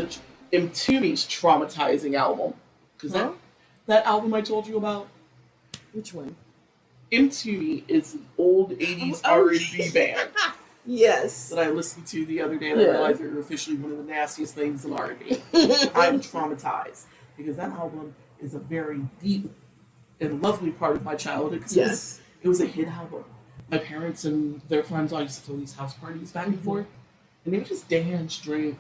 the Entombed's traumatizing album. Because that album I told you about. Which one? Entombed is an old 80s R&B band. Yes. That I listened to the other day and I realized they were officially one of the nastiest things in R&B. I'm traumatized. Because that album is a very deep and lovely part of my childhood. Yes. It was a hit album. My parents and their friends all used to throw these house parties back and forth. And they would just dance, drink,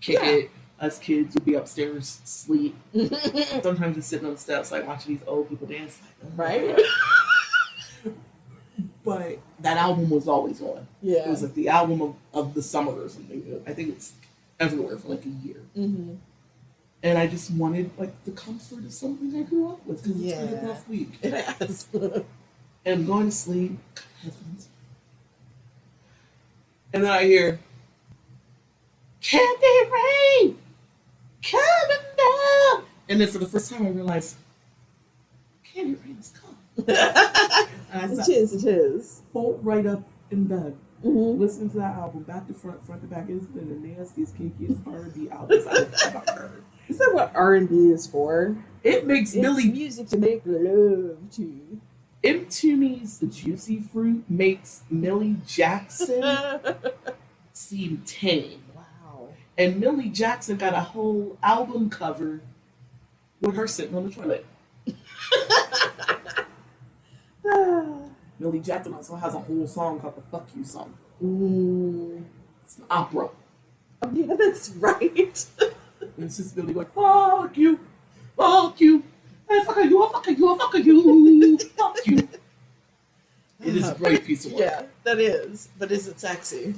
kick it. Us kids would be upstairs, sleep. Sometimes just sitting on the steps, like watching these old people dance. Like, But that album was always on. Yeah. It was like the album of the summer or something. I think it's everywhere for like a year. Mm-hmm. And I just wanted like the comfort of something I grew up with because it's been a rough week. It has. And I'm going to sleep. And then I hear Candy Rain coming down. And then for the first time I realized Candy Rain is coming. It is. Bolt right up in bed. Listening to that album, back to front to back. It's been the nastiest, kinkiest R&B albums I've ever heard. Is that what R&B is for? It makes music to make love to. Entombed's The Juicy Fruit makes Millie Jackson seem tame. Wow. And Millie Jackson got a whole album cover with her sitting on the toilet. Millie Jackson also has a whole song called the Fuck You song. It's an opera. Oh, yeah, that's right. And it's just Millie going, fuck you, and fuck you, fuck you, fuck you, fuck you. It is a great piece of work. Yeah, that is. But is it sexy?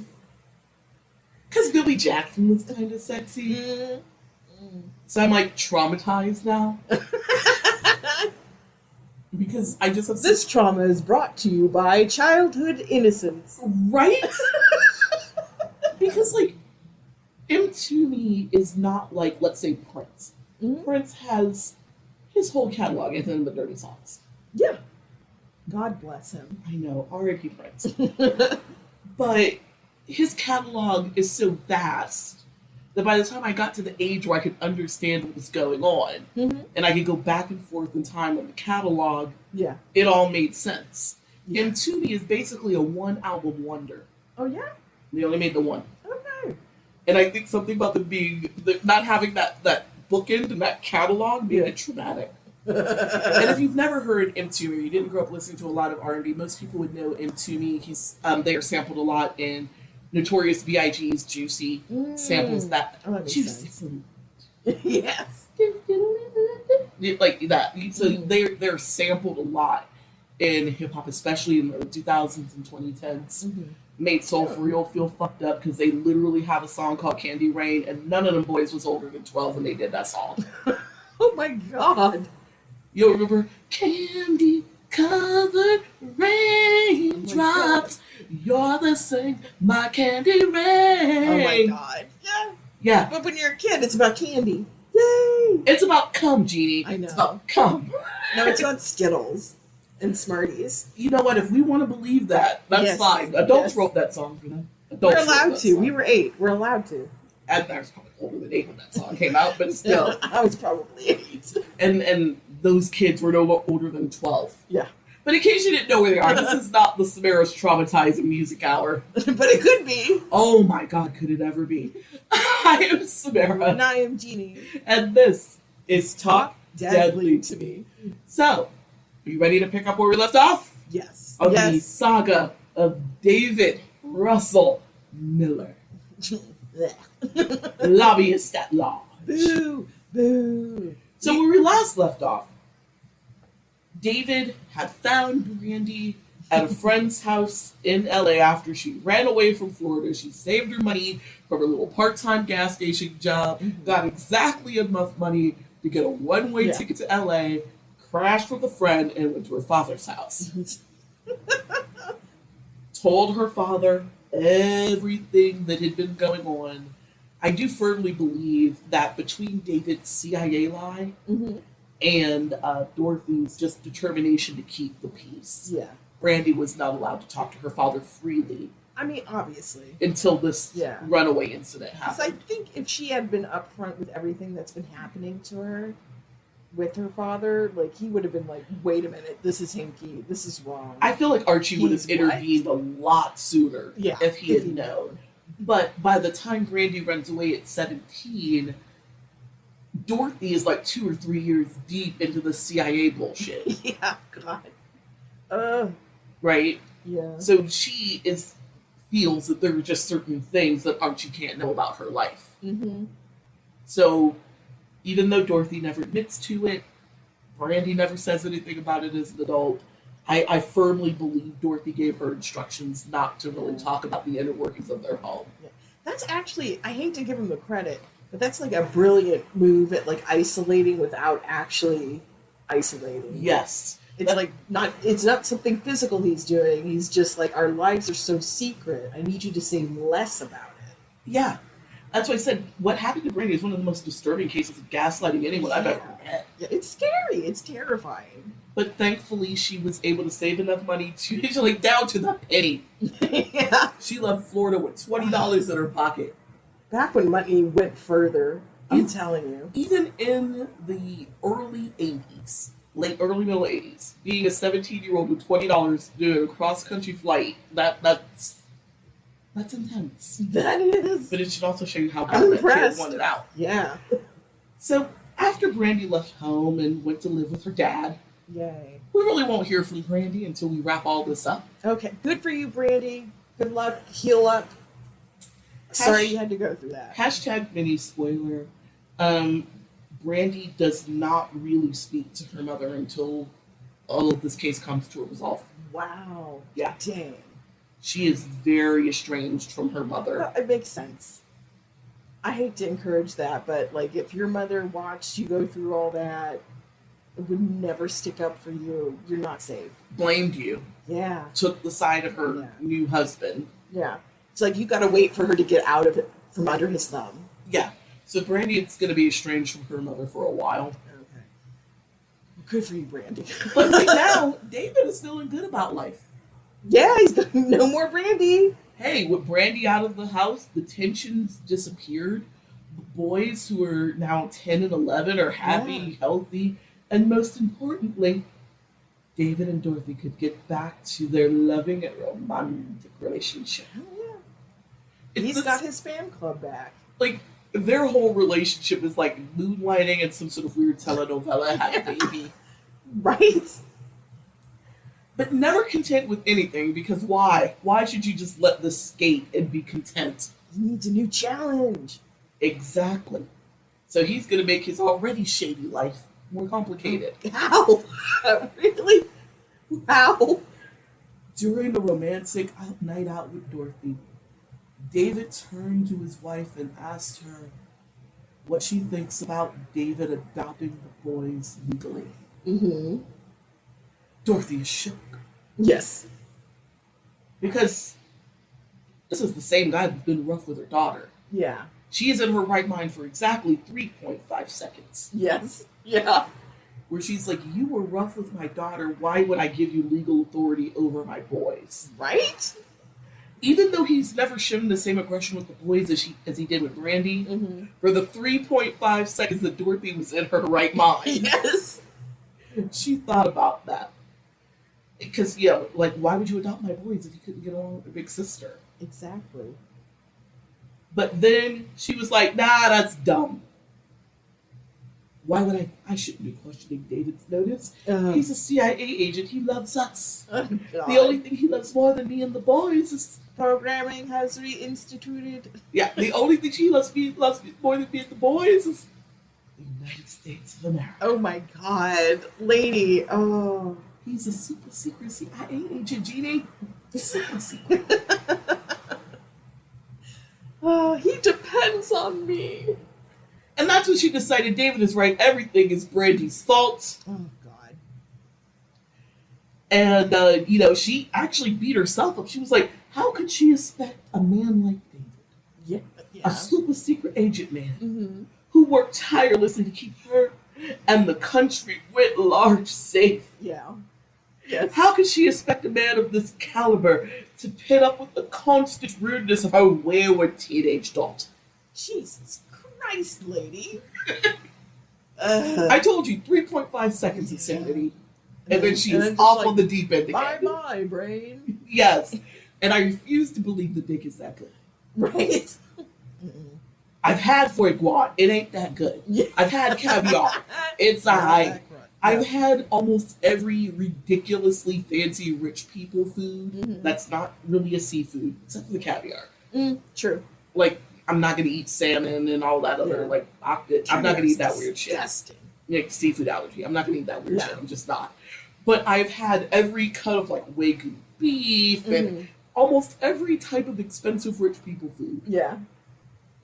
Because Millie Jackson was kind of sexy. So I'm like traumatized now. Because I just have this trauma is brought to you by childhood innocence. Right? Because, like, Entombed is not like, let's say, Prince. Prince has his whole catalog and then the dirty songs. Yeah. God bless him. I know. R.I.P. Prince. But his catalog is so vast that by the time I got to the age where I could understand what was going on, and I could go back and forth in time with the catalog, it all made sense. Yeah. Entombed is basically a one-album wonder. Oh, yeah? They only made the one. Okay. And I think something about them not having that bookend and that catalog made it traumatic. And if you've never heard Entombed, you didn't grow up listening to a lot of R&B, most people would know Entombed. They are sampled a lot in Notorious B.I.G.'s Juicy samples that Juicy Fruit. Yes. Like that. So they're sampled a lot in hip hop, especially in the 2000s and 2010s. Made Soul For Real feel fucked up because they literally have a song called Candy Rain, and none of them boys was older than 12 when they did that song. Oh my God. You remember Candy Covered Raindrops? You're the same, my candy rain. Oh my God. Yeah. Yeah. But when you're a kid, it's about candy. Yay. It's about cum, Jeannie. I know. It's about cum. No, it's about Skittles and Smarties. You know what? If we want to believe that, that's fine. Adults wrote that song for them. We're allowed to. We were 8. We're allowed to. And I was probably older than 8 when that song came out, but still. I was probably 8. And those kids were no older than 12. Yeah. But in case you didn't know where they are, this is not the Samara's Traumatizing Music Hour. But it could be. Oh my God, could it ever be? I am Samara. And I am Jeannie. And this is Talk Deadly to Me. So, are you ready to pick up where we left off? Yes. On the saga of David Russell Miller. Lobbyist at law. Boo. Boo. So where we last left off, David had found Brandy at a friend's house in LA after she ran away from Florida. She saved her money from her little part-time gas station job, got exactly enough money to get a one-way ticket to LA, crashed with a friend, and went to her father's house. Told her father everything that had been going on. I do firmly believe that between David's CIA lie and Dorothy's just determination to keep the peace, Brandy was not allowed to talk to her father freely I mean, obviously. until this Yeah. runaway incident Because I happened. think if she had been upfront with everything that's been happening to her with her father, like, he would have been like, wait a minute, this is hinky, this is wrong. I feel like Archie would have He's what? intervened a lot sooner Yeah, if he if had he'd known. But by the time Brandy runs away at 17, Dorothy is like 2 or 3 years deep into the CIA bullshit, Yeah, God. Uh, right? yeah. So she feels that there are just certain things that Archie can't know about her life. Mm-hmm. So even though Dorothy never admits to it, Brandy never says anything about it as an adult, I firmly believe Dorothy gave her instructions not to really talk about the inner workings of their home. Yeah. That's actually, I hate to give him the credit, but that's like a brilliant move at like isolating without actually isolating. Yes. It's like it's not something physical he's doing. He's just like, our lives are so secret. I need you to say less about it. Yeah. That's why I said what happened to Brandy is one of the most disturbing cases of gaslighting anyone I've ever met. Yeah, it's scary. It's terrifying. But thankfully, she was able to save enough money to, like, down to the penny. Yeah. She left Florida with $20 in her pocket. Back when money went further, I'm Even- telling you. Even in the early 80s, early middle 80s, being a 17-year-old with $20 doing a cross-country flight, that's intense. That is. But it should also show you how I'm bad that kid impressed. wanted out. Yeah. So after Brandy left home and went to live with her dad, Yay. we really won't hear from Brandy until we wrap all this up. Okay. Good for you, Brandy. Good luck. Heal up. Sorry you had to go through that. Hashtag mini spoiler. Brandy does not really speak to her mother until all of this case comes to a resolve. Wow. Yeah. Dang. She is very estranged from her mother. Well, it makes sense. I hate to encourage that, but like if your mother watched you go through all that, it would never stick up for you. You're not safe. Blamed you. Yeah. Took the side of her new husband. Yeah. It's like you got to wait for her to get out of it from under his thumb. Yeah. So Brandy is going to be estranged from her mother for a while. Okay. Good for you, Brandy. But right now, David is feeling good about life. Yeah, he's no more Brandy. Hey, with Brandy out of the house, the tensions disappeared. The boys who are now 10 and 11 are happy, healthy, and most importantly, David and Dorothy could get back to their loving and romantic relationship. Oh, yeah. He's got his fan club back. Like, their whole relationship is like moonlighting and some sort of weird telenovela had a baby. Right? But never content with anything, because why? Why should you just let this skate and be content? He needs a new challenge. Exactly. So he's going to make his already shady life more complicated. How? Really? How? During the romantic night out with Dorothy, David turned to his wife and asked her what she thinks about David adopting the boys legally. Mm-hmm. Dorothy is shook. Yes. Because this is the same guy that's been rough with her daughter. Yeah. She is in her right mind for exactly 3.5 seconds. Yes. Yeah. Where she's like, you were rough with my daughter, why would I give you legal authority over my boys? Right? Even though he's never shown the same aggression with the boys as he did with Brandy, for the 3.5 seconds that Dorothy was in her right mind, Yes. she thought about that. Because, yeah, like, why would you adopt my boys if you couldn't get along with a big sister? Exactly. But then she was like, nah, that's dumb. Why would I shouldn't be questioning David's motives. He's a CIA agent. He loves us. Oh, The only thing he loves more than me and the boys is... programming has reinstituted. Yeah, the only thing she loves more than me and the boys is the United States of America. Oh my God. Lady. Oh. He's a super secret CIA agent, Jeannie. Super secret. Oh, he depends on me. And that's when she decided David is right. Everything is Brandy's fault. Oh, God. And, she actually beat herself up. She was like, how could she expect a man like David, Yeah. a super secret agent man, who worked tirelessly to keep her and the country writ large safe, Yeah. Yes. How could she expect a man of this caliber to pit up with the constant rudeness of her wayward teenage daughter? Jesus Christ, lady. I told you, 3.5 seconds of sanity. And then she And is then just off like, on the deep end again. Bye-bye, brain. Yes. And I refuse to believe the dick is that good. Right? I've had foie gras. It ain't that good. Yeah. I've had caviar. It's a high. I've had almost every ridiculously fancy rich people food that's not really a seafood, except for the caviar. True. Like, I'm not going to eat salmon and all that other, like, I'm not going to eat that weird shit. Disgusting. Like, seafood allergy. I'm not going to eat that weird shit. I'm just not. But I've had every cut of, like, Wagyu beef and almost every type of expensive rich people food. Yeah.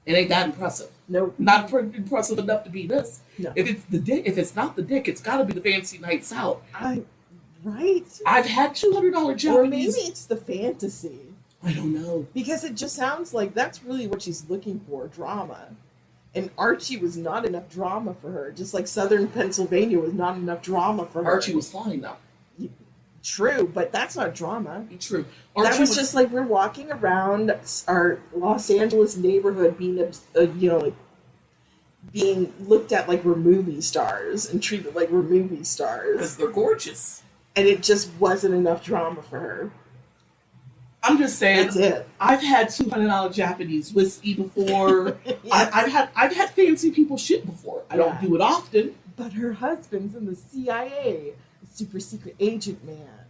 It ain't that impressive. Nope. Not impressive enough to be this. No. If it's the dick, if it's not the dick, it's got to be the fancy nights out. Right? I've had $200 Japanese. Or maybe it's the fantasy. I don't know. Because it just sounds like that's really what she's looking for, drama. And Archie was not enough drama for her. Just like Southern Pennsylvania was not enough drama for her. Archie was fine though. True, but that's not drama. True. Archie that was just like we're walking around our Los Angeles neighborhood being, being looked at like we're movie stars and treated like we're movie stars. Because they're gorgeous. And it just wasn't enough drama for her. I'm just saying. That's it. I've had $200 Japanese whiskey before. Yes. I've had fancy people shit before. I don't do it often. But her husband's in the CIA, a super secret agent man,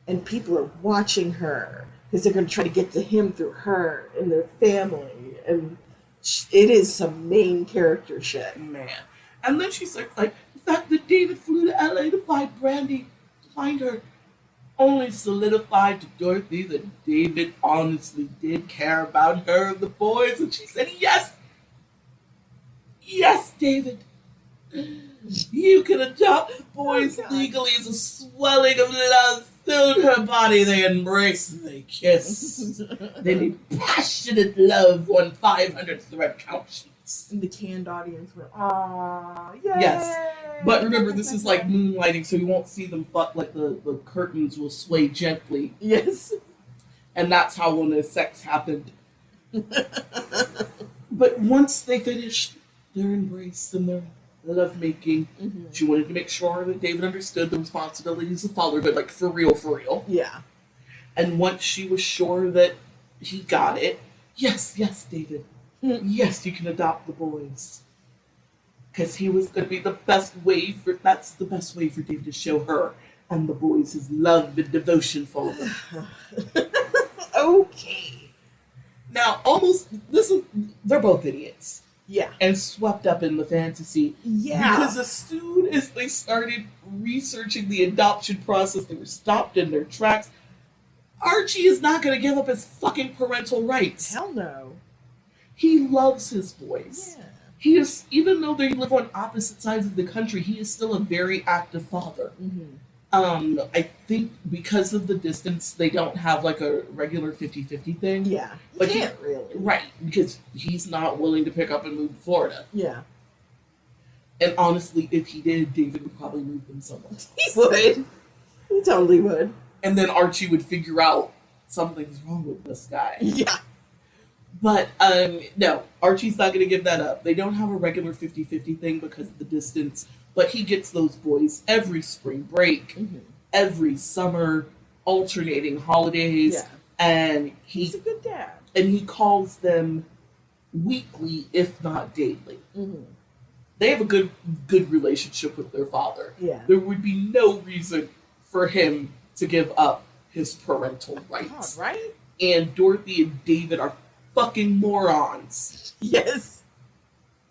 and people are watching her because they're going to try to get to him through her and their family, and it is some main character shit. Man. And then she's like the fact that David flew to LA to find Brandy, to find her, only solidified to Dorothy that David honestly did care about her and the boys, and she said, yes, David, you can adopt the boys legally. As a swelling of love filled her body. They embraced, they kissed. They made passionate love on 500 thread count sheets. And the canned audience were, aww, yay! Yes. But remember, this is like moonlighting, so you won't see them, but like the curtains will sway gently. Yes. And that's how when the sex happened. But once they finished their embrace and their lovemaking, she wanted to make sure that David understood the responsibilities of fatherhood, like for real. Yeah. And once she was sure that he got it, yes, David, yes, you can adopt the boys. Because he was going to be that's the best way for David to show her and the boys his love and devotion for them. Okay. Now, they're both idiots. Yeah. And swept up in the fantasy. Yeah. Because as soon as they started researching the adoption process, they were stopped in their tracks. Archie is not going to give up his fucking parental rights. Hell no. He loves his boys. Yeah. He is, even though they live on opposite sides of the country, he is still a very active father. I think because of the distance, they don't have like a regular 50-50 thing. Yeah. But he can't really. Right, because he's not willing to pick up and move to Florida. Yeah. And honestly, if he did, David would probably move them somewhere. He would. He totally would. And then Archie would figure out something's wrong with this guy. Yeah. But, no, Archie's not going to give that up. They don't have a regular 50-50 thing because of the distance, but he gets those boys every spring break, every summer, alternating holidays, and he's a good dad. And he calls them weekly, if not daily. They have a good relationship with their father. Yeah. There would be no reason for him to give up his parental rights. God, right? And Dorothy and David are fucking morons. Yes.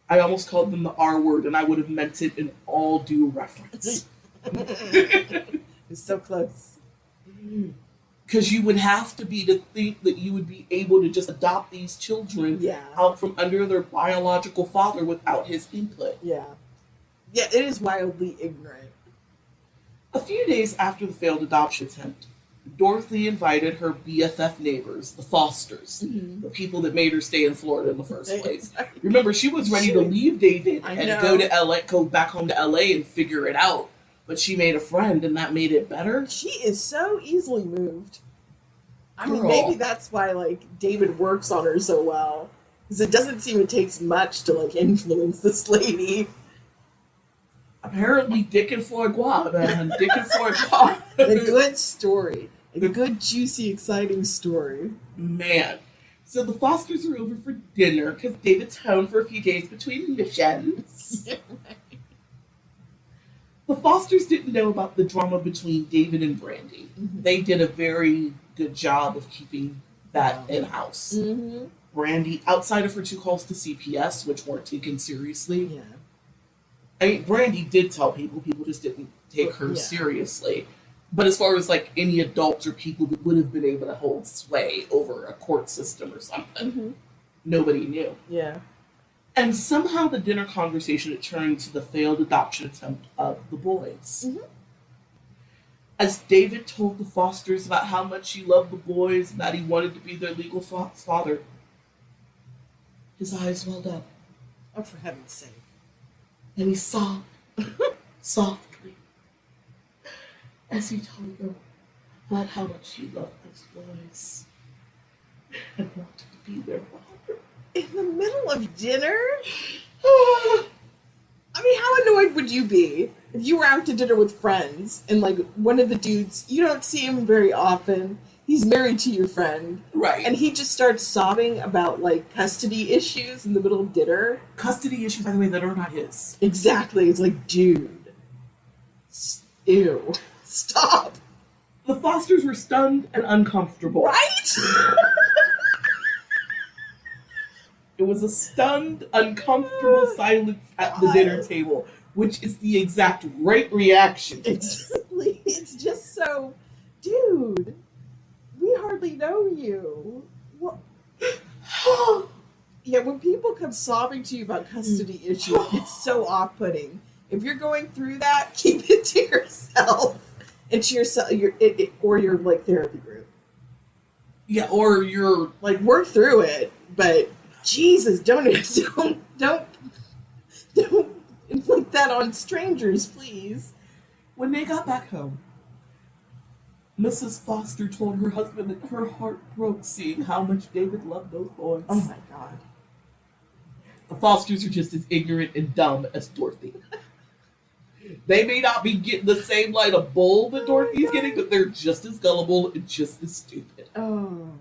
I almost called them the R word, and I would have meant it in all due reference. It's so close. Because you would have to be to think that you would be able to just adopt these children out from under their biological father without his input. Yeah. Yeah, it is wildly ignorant. A few days after the failed adoption attempt, Dorothy invited her BFF neighbors, the Fosters, the people that made her stay in Florida in the first place. Remember, she was ready to leave David and go back home to LA and figure it out. but she made a friend, and that made it better. She is so easily moved. I mean, Girl. maybe that's why, like, David works on her so well. Because it doesn't seem it takes much to, like, influence this lady. Apparently, Dick and Foie Gras, man. Dick and Foie Gras. A good story. A good, juicy, exciting story. Man. So the Fosters are over for dinner because David's home for a few days between missions. The Fosters didn't know about the drama between David and Brandy. Mm-hmm. They did a very good job of keeping that in-house. Mm-hmm. Brandy, outside of her 2 calls to CPS, which weren't taken seriously, Yeah. I mean, Brandy did tell people just didn't take her seriously. But as far as, like, any adults or people that would have been able to hold sway over a court system or something, nobody knew. Yeah. And somehow the dinner conversation had turned to the failed adoption attempt of the boys. Mm-hmm. As David told the Fosters about how much he loved the boys and that he wanted to be their legal father, his eyes welled up. Oh, for heaven's sake. And he sobbed softly as he told them about how much he loved those boys and wanted to be their father. In the middle of dinner? I mean, how annoyed would you be if you were out to dinner with friends and, like, one of the dudes, you don't see him very often, he's married to your friend, Right. and he just starts sobbing about, like, custody issues in the middle of dinner? Custody issues, by the way, that are not his. Exactly. It's like, dude. Ew. Stop. The Fosters were stunned and uncomfortable. Right? It was a stunned, uncomfortable silence at the dinner table, which is the exact right reaction. Exactly. It's just so, dude, we hardly know you. What? Yeah, when people come sobbing to you about custody issues, it's so off-putting. If you're going through that, keep it to yourself and to yourself, or your like therapy group. Yeah, or you're Like, work through it, but Jesus, don't inflict that on strangers, please. When they got back home, Mrs. Foster told her husband that her heart broke seeing how much David loved those boys. Oh my God. The Fosters are just as ignorant and dumb as Dorothy. They may not be getting the same light of bull that Dorothy's getting, but they're just as gullible and just as stupid. Oh.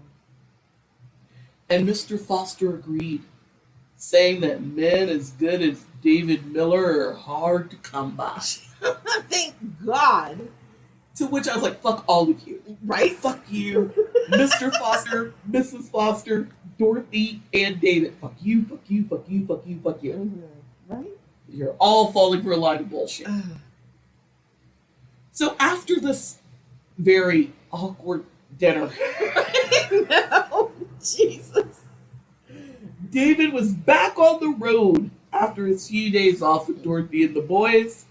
And Mr. Foster agreed, saying that men as good as David Miller are hard to come by. Thank God. To which I was like, fuck all of you. Right? Fuck you, Mr. Foster, Mrs. Foster, Dorothy, and David. Fuck you, fuck you, fuck you, fuck you, fuck you. Mm-hmm. Right? You're all falling for a line of bullshit. So after this very awkward dinner, No, Jesus. David was back on the road after his few days off with Dorothy and the boys.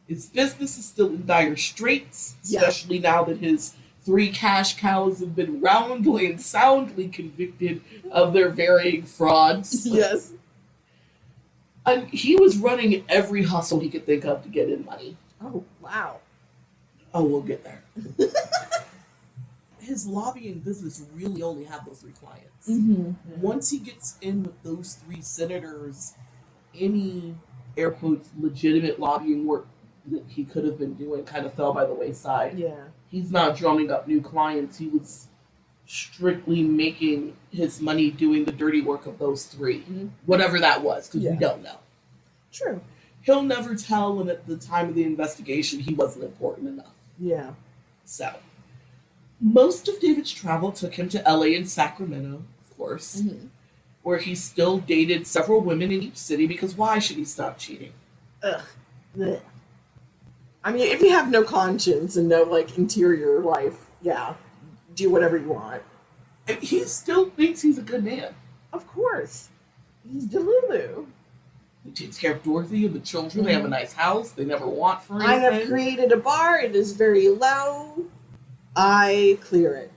His business is still in dire straits, especially now that his 3 cash cows have been roundly and soundly convicted of their varying frauds. Yes. And he was running every hustle he could think of to get in money. Oh, wow. Oh, we'll get there. His lobbying business really only had those 3 clients. Mm-hmm. Once he gets in with those 3 senators, any, air quotes, legitimate lobbying work that he could have been doing kind of fell by the wayside. Yeah. He's not drumming up new clients. He was strictly making his money doing the dirty work of those 3. Mm-hmm. Whatever that was, because we don't know. True. He'll never tell, and at the time of the investigation, he wasn't important enough. Yeah. So, most of David's travel took him to LA and Sacramento, of course, where he still dated several women in each city, because why should he stop cheating? Ugh. Blech. I mean, if you have no conscience and no, like, interior life, yeah, do whatever you want. And he still thinks he's a good man. Of course. He's Delulu. He takes care of Dorothy and the children. They have a nice house. They never want for anything. I have created a bar. It is very low. I clear it.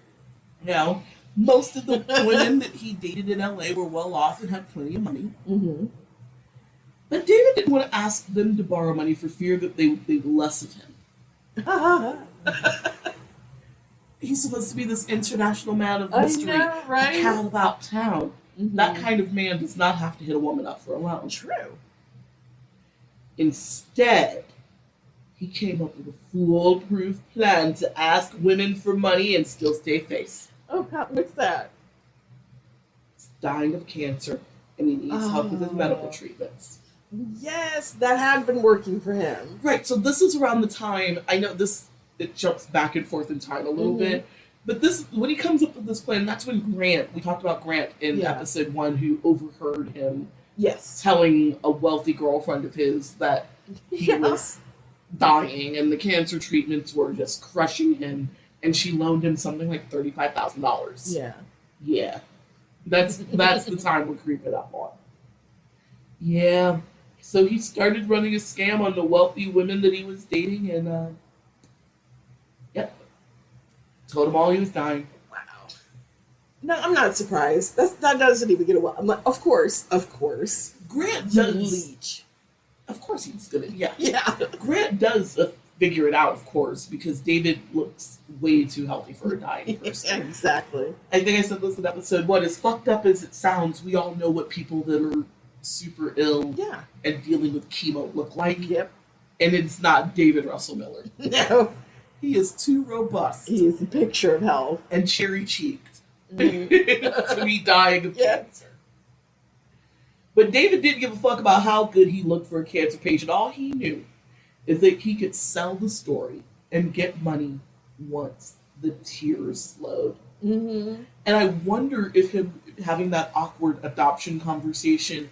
You know, most of the women that he dated in LA were well off and had plenty of money. Mm-hmm. But David didn't want to ask them to borrow money for fear that they would think less of him. He's supposed to be this international man of mystery, I know, right? a cat about town. Mm-hmm. That kind of man does not have to hit a woman up for a loan. True. Instead, he came up with a foolproof plan to ask women for money and still stay face. Oh, what's that? He's dying of cancer, and he needs help with his medical treatments. Yes, that had been working for him. Right, so this is around the time, I know it jumps back and forth in time a little bit, but when he comes up with this plan, that's when we talked about Grant in episode 1, who overheard him telling a wealthy girlfriend of his that he was dying and the cancer treatments were just crushing him, and she loaned him something like $35,000. Yeah. That's the time we're creeping up on. Yeah. So he started running a scam on the wealthy women that he was dating, and told them all he was dying. Wow. No, I'm not surprised. That doesn't even get away. I'm like, of course. Grant does. Leech. Of course he's gonna. Yeah. Grant does figure it out, of course, because David looks way too healthy for a dying person. Exactly. I think I said this in episode 1. As fucked up as it sounds, we all know what people that are super ill and dealing with chemo look like. Yep. And it's not David Russell Miller. No. He is too robust. He is a picture of health. And cherry-cheeked to be dying of cancer. But David didn't give a fuck about how good he looked for a cancer patient. All he knew is that he could sell the story and get money once the tears flowed. Mm-hmm. And I wonder if him having that awkward adoption conversation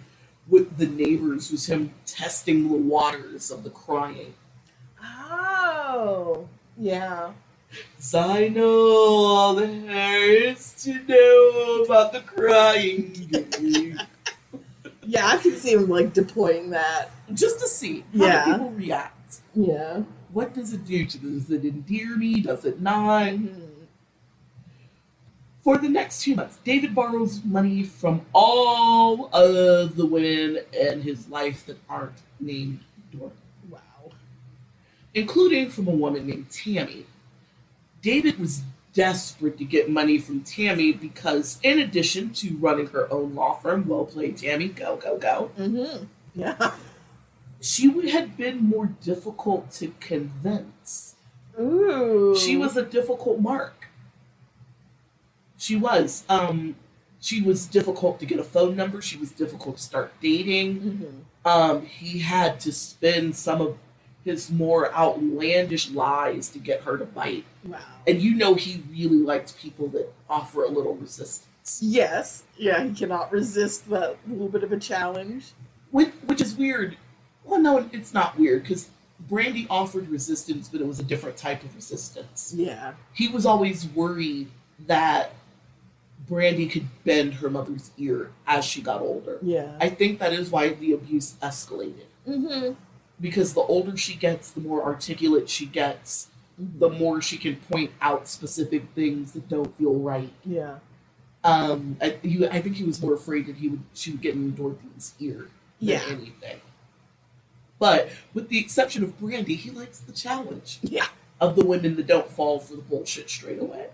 with the neighbors was him testing the waters of the crying. Oh, yeah. 'Cause I know all there is to know about the crying. Yeah, I can see him like deploying that. Just to see how people react. Yeah. What does it do to them? Does it endear me? Does it not? Mm-hmm. For the next 2 months, David borrows money from all of the women in his life that aren't named Dorothy. Wow. Including from a woman named Tammy. David was desperate to get money from Tammy because, in addition to running her own law firm, well played, Tammy, go, go, go. Mm-hmm. Yeah. She had been more difficult to convince. Ooh. She was a difficult mark. She was. She was difficult to get a phone number. She was difficult to start dating. Mm-hmm. He had to spend some of his more outlandish lies to get her to bite. Wow. And you know he really likes people that offer a little resistance. Yes. Yeah, he cannot resist that little bit of a challenge. Which is weird. Well, no, it's not weird, because Brandy offered resistance, but it was a different type of resistance. Yeah. He was always worried that Brandy could bend her mother's ear as she got older. Yeah. I think that is why the abuse escalated. Mm-hmm. Because the older she gets, the more articulate she gets, the more she can point out specific things that don't feel right. Yeah. I think he was more afraid that she would get in Dorothy's ear than anything. But with the exception of Brandy, he likes the challenge of the women that don't fall for the bullshit straight away.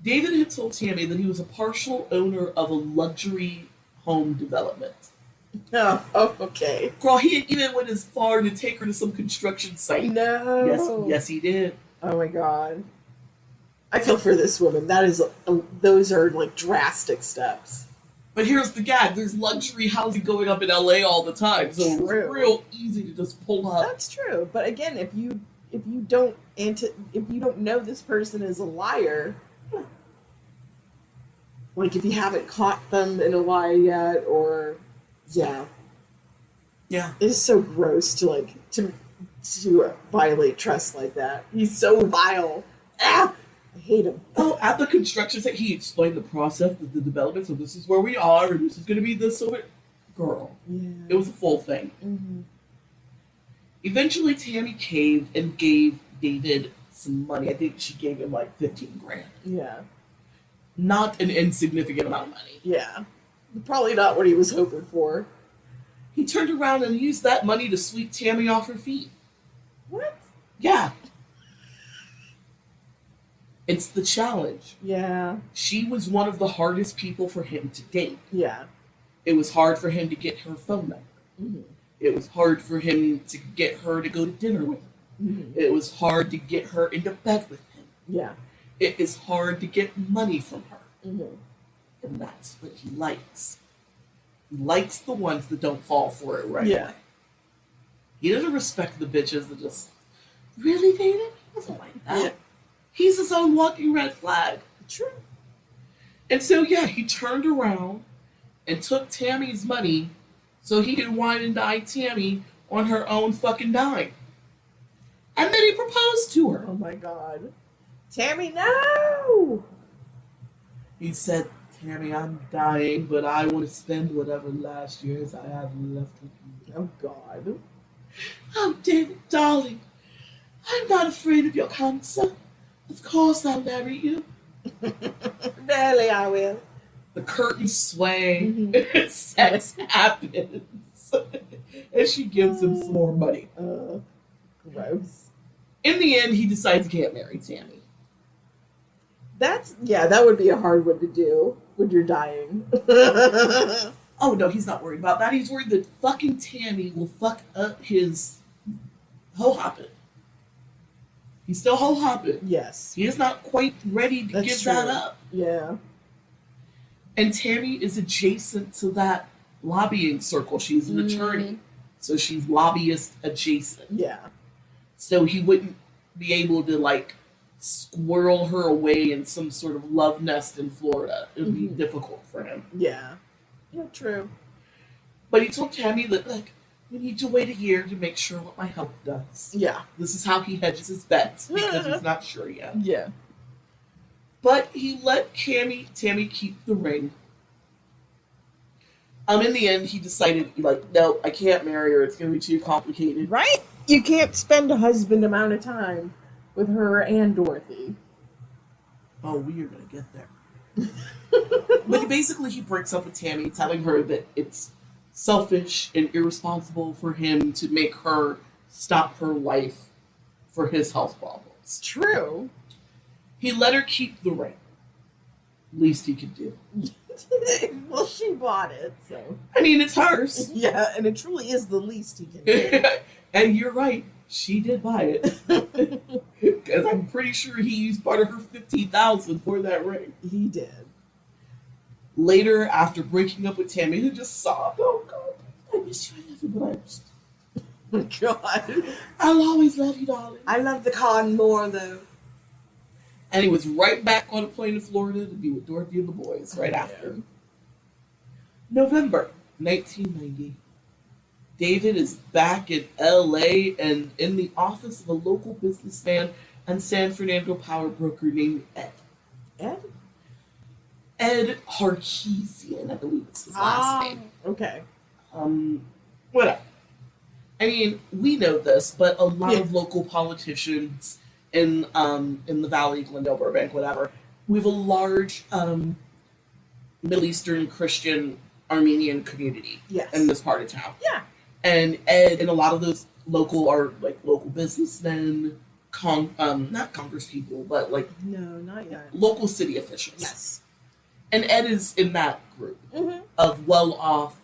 David had told Tammy that he was a partial owner of a luxury home development. Oh, okay. Girl, he even went as far to take her to some construction site. No. Yes, he did. Oh my god. I feel for this woman. Those are like drastic steps. But here's the gag: there's luxury housing going up in LA all the time, so it's real easy to just pull up. That's true. But again, if you don't know this person is a liar, like if you haven't caught them in a lie yet, or yeah, it is so gross to violate trust like that. He's so vile. I hate him. Oh, at the construction site, he explained the process of the development. So this is where we are, and this is going to be this. So girl, it was a full thing. Mm-hmm. Eventually, Tammy caved and gave David some money. I think she gave him like $15,000. Yeah, not an insignificant amount of money. Yeah, probably not what he was hoping for. He turned around and used that money to sweep Tammy off her feet. What? Yeah. It's the challenge. Yeah. She was one of the hardest people for him to date. Yeah. It was hard for him to get her phone number. Mm-hmm. It was hard for him to get her to go to dinner with him. Mm-hmm. It was hard to get her into bed with him. Yeah. It is hard to get money from her. Mm-hmm. And that's what he likes. He likes the ones that don't fall for it right away. He doesn't respect the bitches that just, really, David? He doesn't like that. Yeah. He's his own walking red flag. True. And so, yeah, he turned around and took Tammy's money so he could wine and dine Tammy on her own fucking dime. And then he proposed to her. Oh my God. Tammy, no! He said, Tammy, I'm dying, but I want to spend whatever last years I have left with you. Oh God. Oh, David, darling, I'm not afraid of your cancer. Of course I'll marry you. Barely I will. The curtains sway, sex happens, and she gives him some more money. Gross. In the end, he decides he can't marry Tammy. That would be a hard one to do when you're dying. Oh, no, he's not worried about that. He's worried that fucking Tammy will fuck up his ho-hopping. He's still ho-hopping. Yes. He is not quite ready to give that up. Yeah. And Tammy is adjacent to that lobbying circle. She's an attorney. So she's lobbyist adjacent. Yeah. So he wouldn't be able to, like, squirrel her away in some sort of love nest in Florida. It would be difficult for him. Yeah. Yeah, true. But he told Tammy that, like, we need to wait a year to make sure what my health does. Yeah. This is how he hedges his bets, because he's not sure yet. Yeah. But he let Tammy keep the ring. In the end, he decided, like, no, I can't marry her. It's going to be too complicated. Right? You can't spend a husband amount of time with her and Dorothy. Oh, we are going to get there. But basically, he breaks up with Tammy, telling her that it's selfish and irresponsible for him to make her stop her life for his health problems. True. He let her keep the ring. Least he could do. Well, she bought it, so. I mean, it's hers. Yeah, and it truly is the least he can do. And you're right. She did buy it. Because I'm pretty sure he used part of her $15,000 for that ring. He did. Later, after breaking up with Tammy, who just sobbed, oh God, I miss you, I love you, but I just... Oh God. I'll always love you, darling. I love the con more, though. And he was right back on a plane to Florida to be with Dorothy and the boys right after. November 1990. David is back in LA and in the office of a local businessman and San Fernando power broker named Ed. Ed? Ed Harkeesian, I believe it's his last name. Okay. Whatever. I mean, we know this, but a lot of local politicians in the Valley, Glendale, Burbank, whatever, we have a large Middle Eastern Christian Armenian community in this part of town. Yeah. And Ed and a lot of those local businessmen, not Congress people, but like no, not yet. Local city officials. Yes. And Ed is in that group of well-off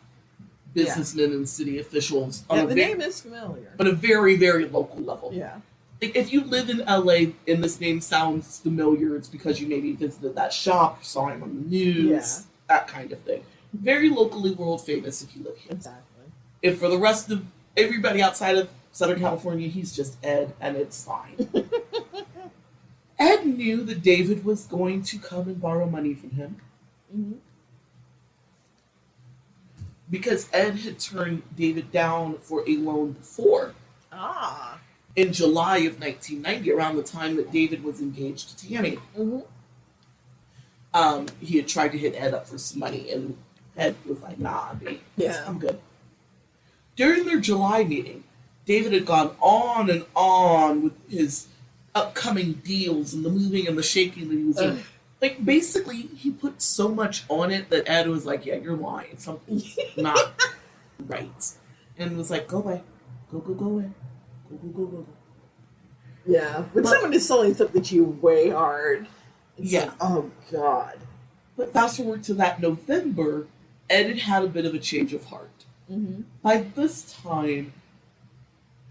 businessmen and city officials. Yeah, the name is familiar. But a very, very local level. Yeah. Like, if you live in LA and this name sounds familiar, it's because you maybe visited that shop, saw him on the news, that kind of thing. Very locally world famous if you live here. Exactly. If for the rest of everybody outside of Southern California, he's just Ed, and it's fine. Ed knew that David was going to come and borrow money from him. Because Ed had turned David down for a loan before. In July of 1990, around the time that David was engaged to Tammy. He had tried to hit Ed up for some money, and Ed was like, nah, babe, I'm good. During their July meeting, David had gone on and on with his upcoming deals and the moving and the shaking that he was doing. Like, basically, he put so much on it that Ed was like, yeah, you're lying. Something's not right. and was like, go away. Go away. Go. Yeah. When But- someone is selling something to you way hard, it's Yeah. like, oh, God. But fast forward to that November, Ed had a bit of a change of heart. Mm-hmm. By this time,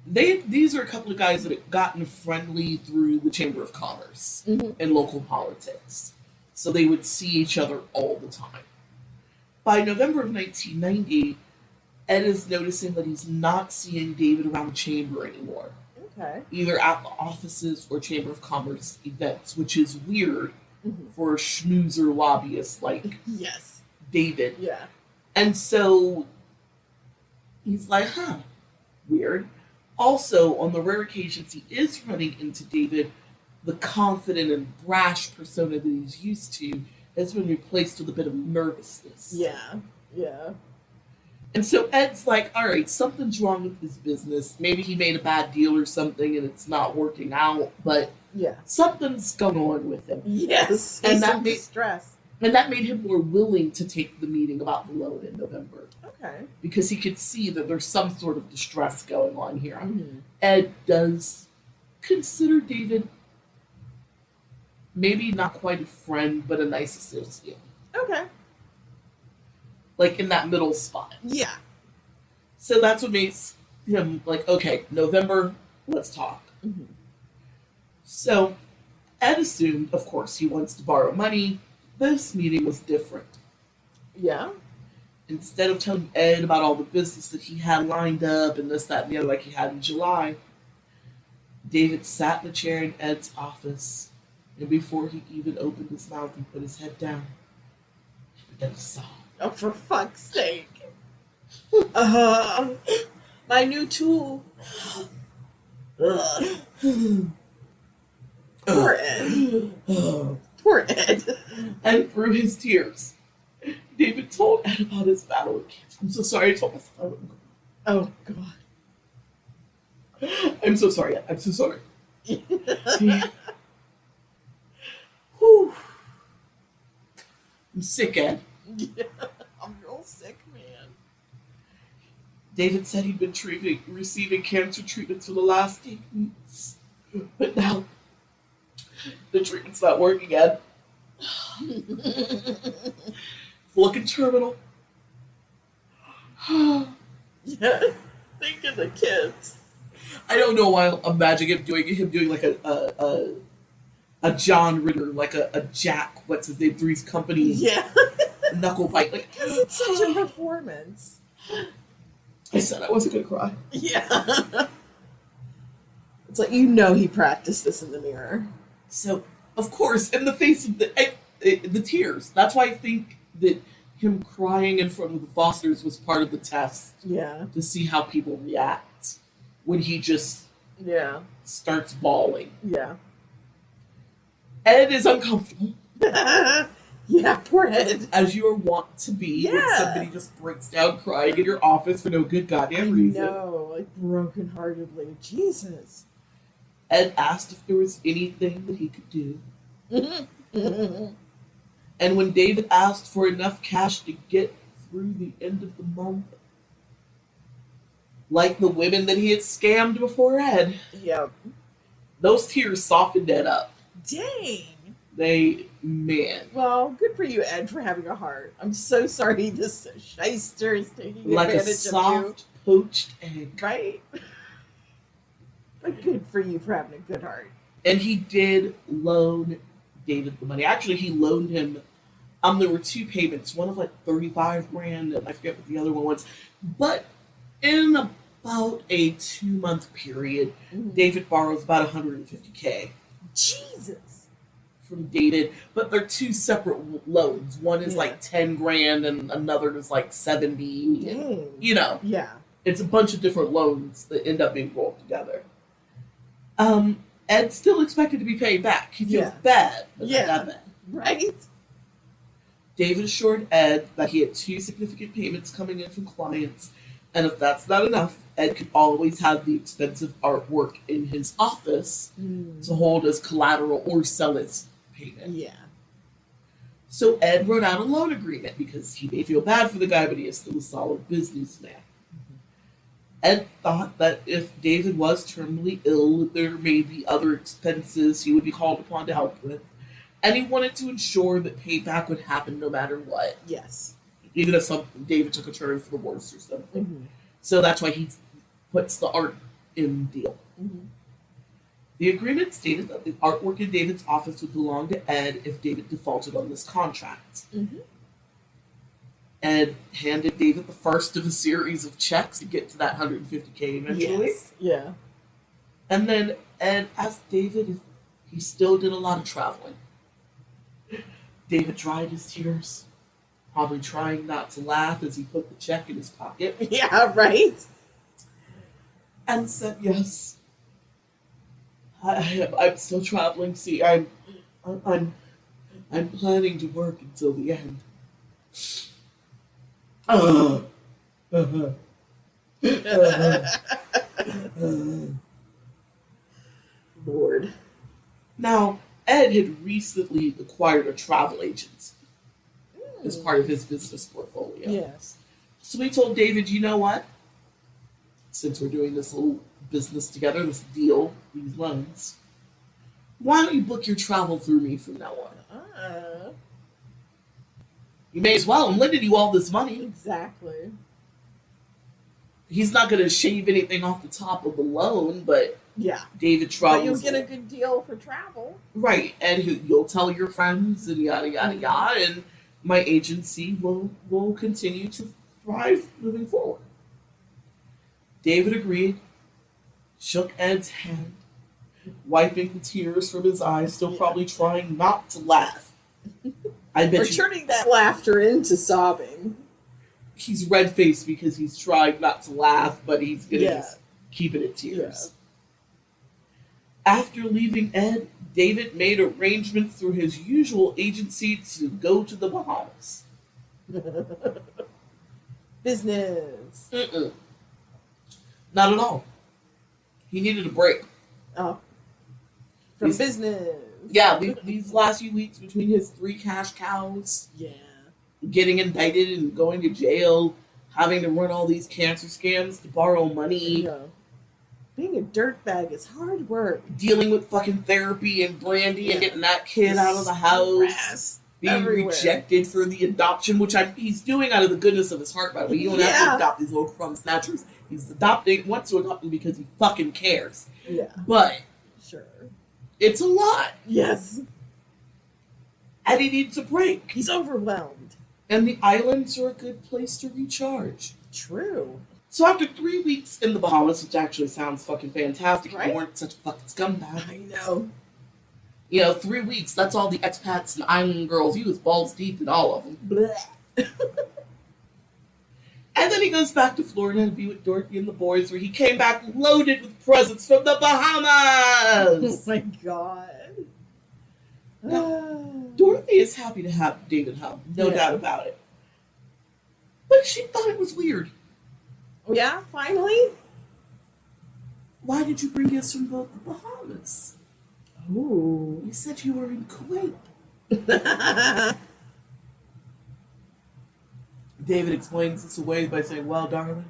these are a couple of guys that had gotten friendly through the Chamber of Commerce and local politics. So they would see each other all the time. By November of 1990, Ed is noticing that he's not seeing David around the chamber anymore, Okay. either at the offices or Chamber of Commerce events, which is weird for a schmoozer lobbyist like Yes. David. Yeah. And so he's like, weird. Also, on the rare occasions he is running into David, the confident and brash persona that he's used to has been replaced with a bit of nervousness. Yeah. Yeah. And so Ed's like, all right, something's wrong with this business. Maybe he made a bad deal or something and it's not working out, but Yeah. something's going on with him. Yes. And He's that in made- distress. And that made him more willing to take the meeting about the loan in November, Okay. because he could see that there's some sort of distress going on here. Mm-hmm. Ed does consider David maybe not quite a friend, but a nice associate. Okay. Like in that middle spot. Yeah. So that's what makes him like, okay, November, let's talk. Mm-hmm. So Ed assumed, of course, he wants to borrow money. This meeting was different. Yeah. Instead of telling Ed about all the business that he had lined up and this, that, and the other like he had in July, David sat in the chair in Ed's office, and before he even opened his mouth and put his head down, he began to sob. Oh, for fuck's sake. My new tool. Ugh. Poor Ed. Poor Ed. And through his tears, David told Ed about his battle with cancer. I'm so sorry I told myself I wouldn't go. Oh, God. I'm so sorry, Ed. I'm so sorry. Whew. I'm sick, Ed. Yeah, I'm real sick, man. David said he'd been receiving cancer treatments for the last 8 weeks. But now, the treatment's not working, Ed. It's looking terminal. Yeah, think of the kids. I don't know why I'm imagining him doing like a John Ritter, like a Jack, what's his name, Three's Company, Yeah, knuckle bite. Like, because it's such a performance. I said I wasn't gonna cry. Yeah. It's like, you know, he practiced this in the mirror. So, of course, in the face of the tears, that's why I think that him crying in front of the Fosters was part of the test Yeah. to see how people react when he just Yeah. starts bawling. Yeah. Ed is uncomfortable, Yeah, poor Ed. as you are wont to be when Yeah. somebody just breaks down crying in your office for no good goddamn I reason. know, like brokenheartedly. Jesus. Ed asked if there was anything that he could do. And when David asked for enough cash to get through the end of the month, like the women that he had scammed before Ed, Yep. those tears softened Ed up. Dang. Man. Well, good for you, Ed, for having a heart. I'm so sorry this shyster is taking Like a advantage soft, poached egg. of you. Right? But good for you for having a good heart. And he did loan David the money. Actually, he loaned him. There were 2 payments, one of like 35 grand, and I forget what the other one was. But in about a 2-month period, David borrows about 150K Jesus. from David. But they're 2 separate loans. One is like 10 grand, and another is like 70. And, Dang. you know, Yeah. it's a bunch of different loans that end up being rolled together. Ed's still expected to be paid back. He feels bad, but not that bad. Right? David assured Ed that he had 2 significant payments coming in from clients, and if that's not enough, Ed could always have the expensive artwork in his office to hold as collateral or sell as payment. Yeah. So Ed wrote out a loan agreement because he may feel bad for the guy, but he is still a solid businessman. Ed thought that if David was terminally ill, there may be other expenses he would be called upon to help with, and he wanted to ensure that payback would happen no matter what, Yes. even if David took a turn for the worse or something. Mm-hmm. So that's why he puts the art in the deal. Mm-hmm. The agreement stated that the artwork in David's office would belong to Ed if David defaulted on this contract. Mm-hmm. Ed handed David the first of a series of checks to get to that $150K eventually. Yes. Yeah. And then Ed asked David if he still did a lot of traveling. David dried his tears, probably trying not to laugh as he put the check in his pocket. Yeah, right? And said, yes. I'm still traveling. See, I'm planning to work until the end. Lord. Now, Ed had recently acquired a travel agency as part of his business portfolio. Yes. So he told David, you know what? Since we're doing this whole business together, this deal, these loans, why don't you book your travel through me from now on? You may as well. I'm lending you all this money. Exactly. He's not going to shave anything off the top of the loan, but yeah, David travels. But you'll get a good deal for travel. Right, and you'll tell your friends and yada, yada, yada, and my agency will continue to thrive moving forward. David agreed, shook Ed's hand, wiping the tears from his eyes, still probably trying not to laugh. I bet or turning that laughter into sobbing. He's red-faced because he's trying not to laugh, but he's going to just keep it in tears. Yeah. After leaving Ed, David made arrangements through his usual agency to go to the Bahamas. Business. Mm-mm. Not at all. He needed a break. Oh. From business. Yeah, these last few weeks between his 3 cash cows. Yeah. Getting indicted and going to jail, having to run all these cancer scams to borrow money. Yeah. Being a dirtbag is hard work. Dealing with fucking therapy and Brandy and getting that kid out of the house. Being everywhere. Rejected for the adoption, which he's doing out of the goodness of his heart, by the way. You don't have to adopt these little crumb snatchers. He's wants to adopt them because he fucking cares. Yeah. But sure. It's a lot. Yes. And he needs a break. He's overwhelmed. And the islands are a good place to recharge. True. So after 3 weeks in the Bahamas, which actually sounds fucking fantastic, right? You weren't such a fucking scumbag. I know. 3 weeks, that's all the expats and island girls. He was balls deep in all of them. Blech. And then he goes back to Florida to be with Dorothy and the boys, where he came back loaded with presents from the Bahamas. Oh my God. Now, Dorothy is happy to have David home, no doubt about it. But she thought it was weird. Yeah, finally? Why did you bring gifts from both the Bahamas? Ooh. You said you were in Kuwait. David explains this away by saying, well, darling,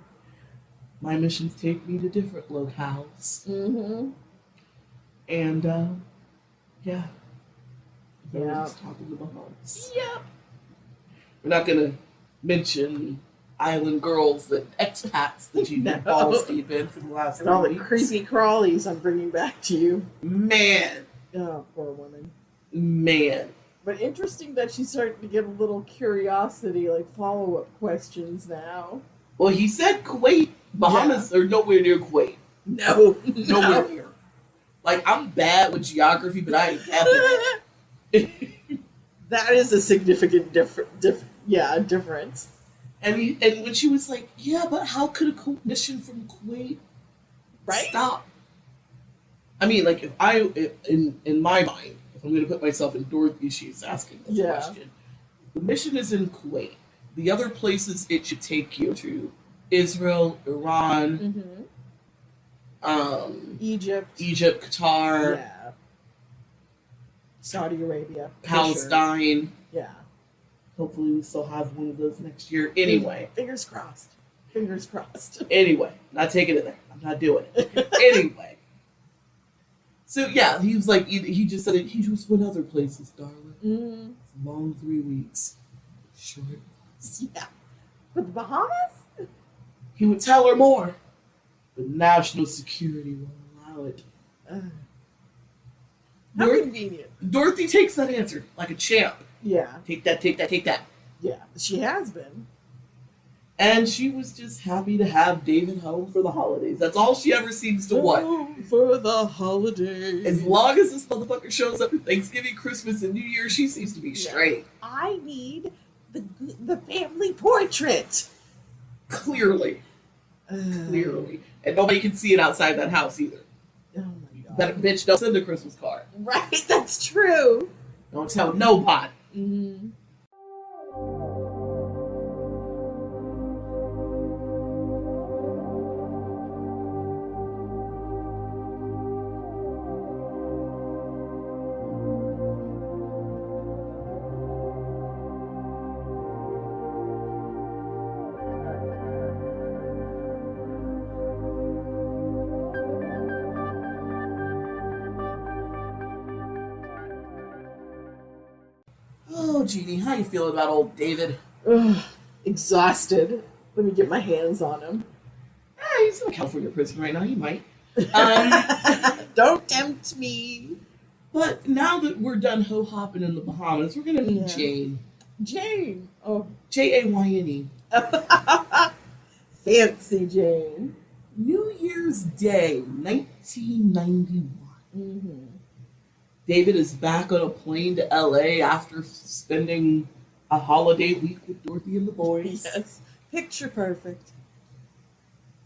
my missions take me to different locales. Mm-hmm. And, yeah. Yeah. Just talking to the Bahamas. Yep. We're not going to mention island girls, the expats that you've been balls deep in for the last 3 weeks. And all the creepy crawlies I'm bringing back to you. Man. Oh, poor woman. Man. But interesting that she's starting to get a little curiosity, like follow-up questions now. Well, he said Kuwait. Bahamas are nowhere near Kuwait. No. Nowhere near. Like, I'm bad with geography, but I ain't that bad. That is a significant difference. And when she was like, yeah, but how could a mission from Kuwait stop? I mean, like, in my mind, if I'm going to put myself in Dorothy's shoes asking this question, the mission is in Kuwait. The other places it should take you to, Israel, Iran, Egypt, Qatar, Saudi Arabia, Palestine. Sure. Yeah. Hopefully we still have one of those next year. Anyway. Fingers crossed. Fingers crossed. Anyway, not taking it there. I'm not doing it. Anyway. So, yeah, he was like, he just said he just went other places, darling. Mm. It's a long 3 weeks. Sure it was. Yeah. But the Bahamas? He would tell her more, but national security won't allow it. How convenient. Dorothy takes that answer like a champ. Yeah. Take that, take that, take that. Yeah. She has been. And she was just happy to have David home for the holidays. That's all she ever seems to want. Home for the holidays. As long as this motherfucker shows up at Thanksgiving, Christmas, and New Year, she seems to be straight. I need the family portrait. Clearly. Clearly. And nobody can see it outside that house either. Oh my God. That bitch don't send a Christmas card. Right, that's true. Don't tell nobody. Mm-hmm. Oh, Jeannie, how you feeling about old David? Ugh, exhausted. Let me get my hands on him. He's in a California prison right now. He might. Don't tempt me. But now that we're done ho-hopping in the Bahamas, we're going to meet Jane. Jane. Oh. Jayne. Fancy Jane. New Year's Day, 1991. Mm-hmm. David is back on a plane to LA after spending a holiday week with Dorothy and the boys. Yes. Picture perfect.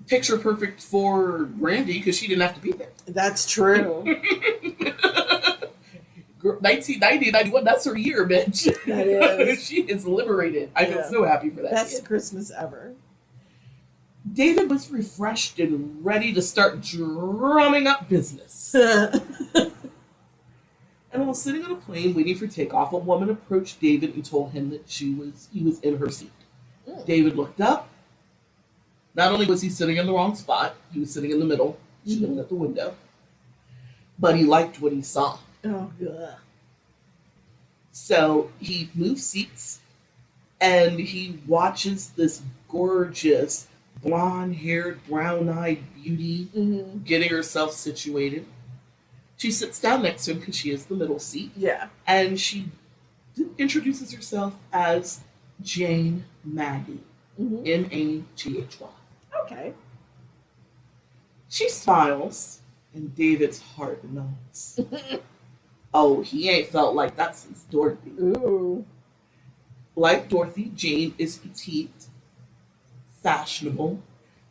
Picture perfect for Brandy because she didn't have to be there. That's true. 1990, 91, that's her year, bitch. That is. She is liberated. I feel so happy for that. Best kid. Christmas ever. David was refreshed and ready to start drumming up business. And while sitting on a plane waiting for takeoff, a woman approached David and told him that he was in her seat. David looked up. Not only was he sitting in the wrong spot, he was sitting in the middle, looking at the window, but he liked what he saw. Oh, God. So he moves seats and he watches this gorgeous blonde-haired, brown-eyed beauty getting herself situated. She sits down next to him because she is the middle seat. Yeah. And she introduces herself as Jane Maggie. M-A-G-H-Y. Okay. She smiles, and David's heart melts. Oh, he ain't felt like that since Dorothy. Ooh. Like Dorothy, Jane is petite, fashionable,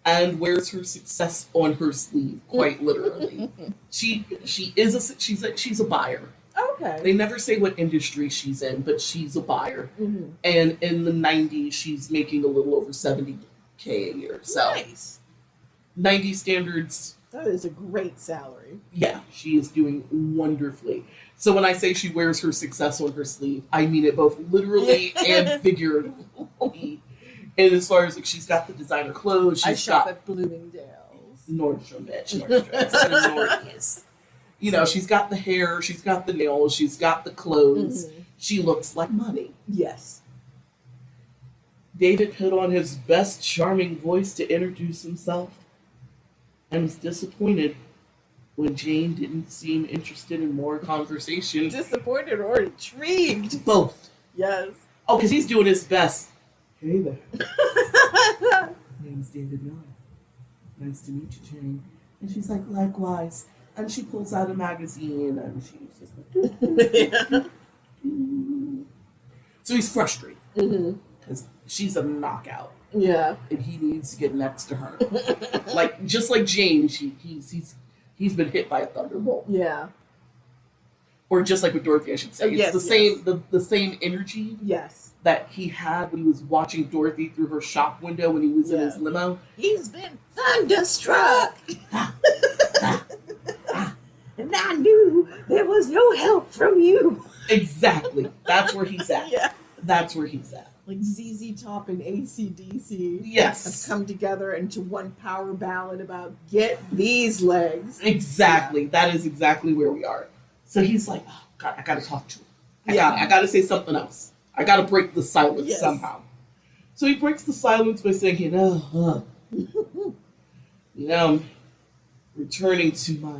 and wears her success on her sleeve, quite literally. She's a buyer. Okay. They never say what industry she's in, but she's a buyer. And in the 90s, she's making a little over $70K a year. So nice. 90 standards. That is a great salary. Yeah, she is doing wonderfully. So when I say she wears her success on her sleeve, I mean it both literally and figuratively. And as far as like, she's got the designer clothes, I shop at Bloomingdale's. Nordstrom, bitch. Nordstrom. You know, she's got the hair, she's got the nails, she's got the clothes. She looks like money. Yes. David put on his best charming voice to introduce himself and was disappointed when Jane didn't seem interested in more conversation. Disappointed or intrigued? Both. Yes. Oh, because he's doing his best. Hey there. Name's David Miller. Nice to meet you, Jane. And she's like, likewise. And she pulls out a magazine and she's just like, So he's frustrated. Because she's a knockout. Yeah. And he needs to get next to her. Like, just like Jane, he's been hit by a thunderbolt. Yeah. Or just like with Dorothy, I should say. It's the same energy. Yes. That he had when he was watching Dorothy through her shop window when he was in his limo. He's been thunderstruck. And I knew there was no help from you. Exactly. That's where he's at. Yeah. That's where he's at. Like ZZ Top and AC/DC have Yes. come together into one power ballad about get these legs. Exactly. That is exactly where we are. So he's like, oh, God, I got to talk to him. I got to say something else. I got to break the silence somehow. So he breaks the silence by saying, now I'm returning to my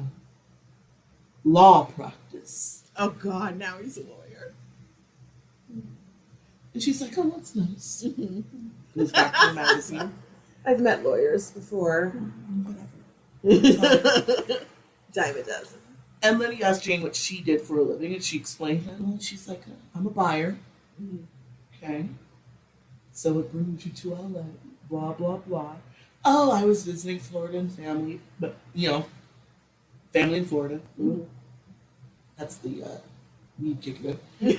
law practice. Oh God, now he's a lawyer. And she's like, oh, that's nice. Goes back to the magazine. I've met lawyers before. Whatever. Dime a dozen. And then he asked Jane what she did for a living, and she explained that. Well, she's like, I'm a buyer. Okay. So it brings you to LA. Blah, blah, blah. Oh, I was visiting Florida and family. But, family in Florida. That's the weed kicking in.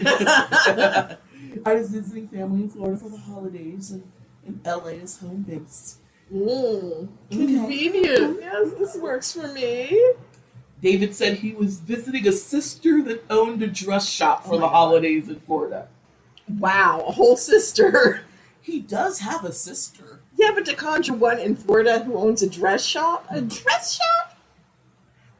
I was visiting family in Florida for the holidays, and LA is home base. Convenient. Yes, this works for me. David said he was visiting a sister that owned a dress shop for the holidays in Florida. Wow, a whole sister. He does have a sister. Yeah, but to conjure one in Florida who owns a dress shop? A dress shop?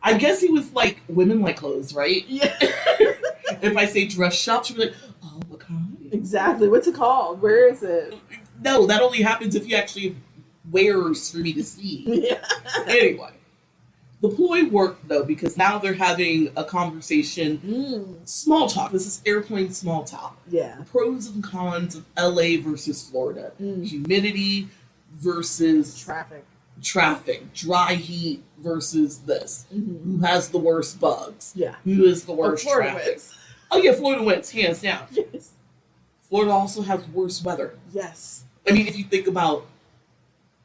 I guess he was like, women like clothes, right? Yeah. If I say dress shop, she'll be like, oh, what kind? Exactly. What's it called? Where is it? No, that only happens if you actually have wares for me to see. Yeah. Anyway. The ploy worked, though, because now they're having a conversation. Small talk. This is airplane small talk. Yeah. The pros and cons of LA versus Florida. Humidity versus traffic. Dry heat versus this. Who has the worst bugs? Yeah. Who is the worst Florida traffic? wins. Oh, yeah, Florida wins, hands down. Yes. Florida also has worse weather. Yes. I mean, if you think about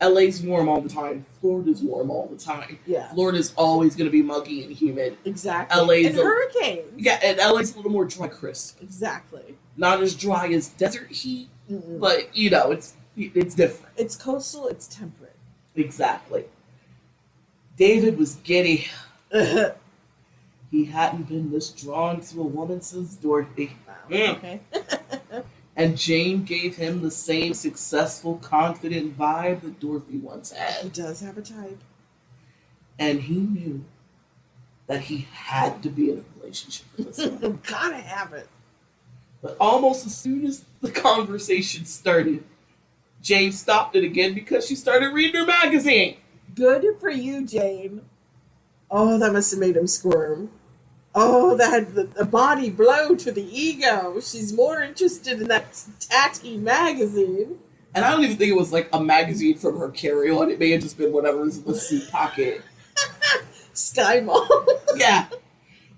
LA's warm all the time. Florida's warm all the time. Yeah. Florida's always going to be muggy and humid. Exactly. LA's and hurricanes. Yeah, and LA's a little more dry, crisp. Exactly. Not as dry as desert heat, but, it's different. It's coastal, it's temperate. Exactly. David was giddy. He hadn't been this drawn to a woman since Dorothy. Wow. Okay. And Jane gave him the same successful, confident vibe that Dorothy once He had. does have a type. And he knew that he had to be in a relationship with this woman. Gotta have it. But almost as soon as the conversation started, Jane stopped it again because she started reading her magazine. Good for you, Jane. Oh, that must have made him squirm. Oh, that had the body blow to the ego. She's more interested in that tatty magazine. And I don't even think it was like a magazine from her carry-on. It may have just been whatever was in the seat pocket. Sky Mall. Yeah.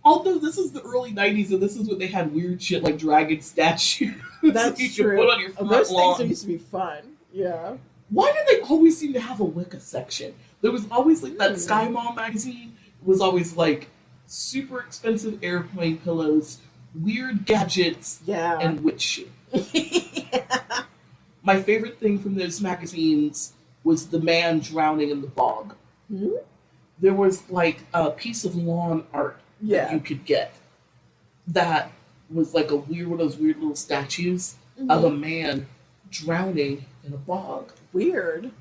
Although this is the early 90s and this is when they had weird shit like dragon statues. That's you true. could put on your front Those lawn. things used to be fun. Yeah. Why did they always seem to have a Wicca section? There was always like that Sky Mall magazine was always like super expensive airplane pillows, weird gadgets, and witch shit. Yeah. My favorite thing from those magazines was the man drowning in the bog. There was like a piece of lawn art that you could get that was like one of those weird little statues of a man drowning in a bog. Weird.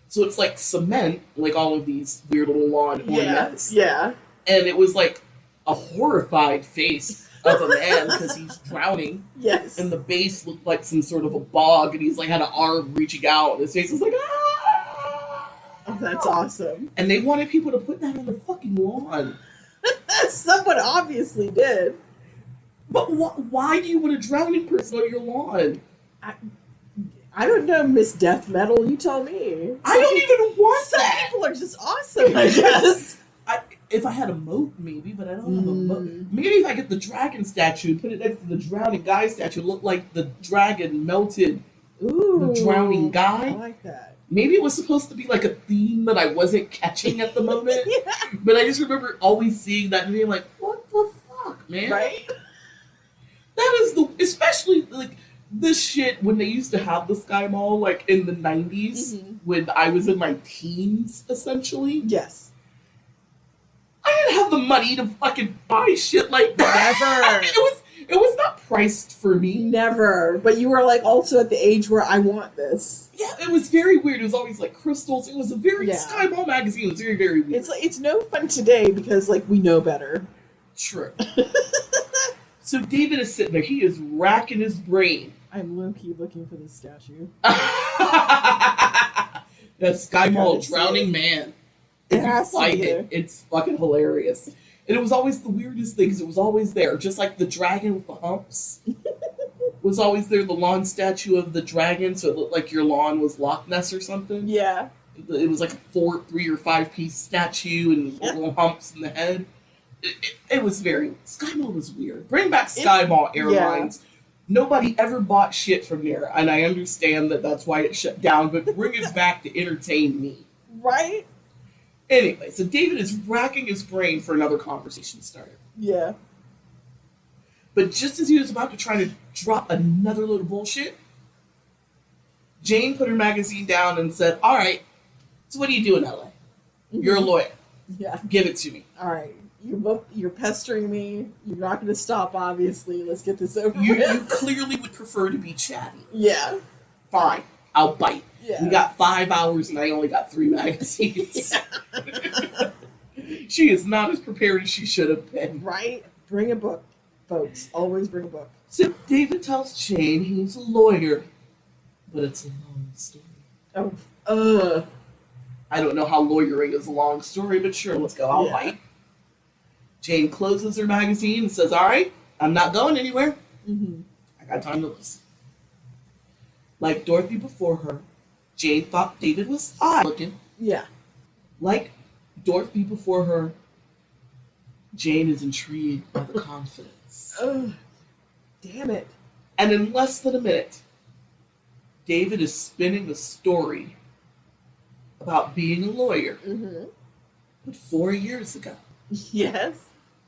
So it's like cement, like all of these weird little lawn ornaments. Yeah. And it was like a horrified face of a man because he's drowning. Yes. And the base looked like some sort of a bog, and he's like had an arm reaching out, and his face was like, ah! Oh, that's awesome. And they wanted people to put that on the fucking lawn. Someone obviously did. But why do you want a drowning person on your lawn? I don't know, Miss Death Metal. You tell me. I don't even want some that. Some people are just awesome, I guess. If I had a moat, maybe, but I don't have a moat. Maybe if I get the dragon statue and put it next to the drowning guy statue, it look like the dragon melted the drowning guy. I like that. Maybe it was supposed to be like a theme that I wasn't catching at the moment. But I just remember always seeing that and being like, what the fuck, man? Right? That is especially like this shit when they used to have the Sky Mall, like in the 90s, when I was in my teens, essentially. Yes. I didn't have the money to fucking buy shit like that. Never. It was not priced for me. Never. But you were like also at the age where I want this. Yeah, it was very weird. It was always like crystals. It was a very Sky Ball magazine. It was very, very weird. It's no fun today because like we know better. True. So David is sitting there. He is racking his brain. I'm low-key looking for this statue. The Sky Ball drowning man. If you find it, it's fucking hilarious. And it was always the weirdest thing because it was always there. Just like the dragon with the humps. Was always there, the lawn statue of the dragon, so it looked like your lawn was Loch Ness or something. Yeah. It was like a 3 or 5 piece statue and little humps in the head. It was very... Sky Ball was weird. Bring back Sky Ball Airlines. Yeah. Nobody ever bought shit from there, and I understand that that's why it shut down, but bring it back to entertain me. Right? Anyway, so David is racking his brain for another conversation starter. Yeah. But just as he was about to try to drop another load of bullshit, Jane put her magazine down and said, all right, so what do you do in LA? You're a lawyer. Yeah. Give it to me. All right. You're pestering me. You're not going to stop, obviously. Let's get this over with. You clearly would prefer to be chatty. Yeah. Fine. I'll bite. Yeah. We got 5 hours and I only got 3 magazines. Yeah. She is not as prepared as she should have been. Right? Bring a book, folks. Always bring a book. So David tells Jane he's a lawyer, but it's a long story. Oh, I don't know how lawyering is a long story, but sure, let's go. I'll bite. Jane closes her magazine and says, all right, I'm not going anywhere. Mm-hmm. I got time to listen. Like Dorothy before her, Jane thought David was odd looking. Yeah. Like Dorothy before her, Jane is intrigued by the confidence. Oh, damn it. And in less than a minute, David is spinning a story about being a lawyer. Mm-hmm. But 4 years ago, yes,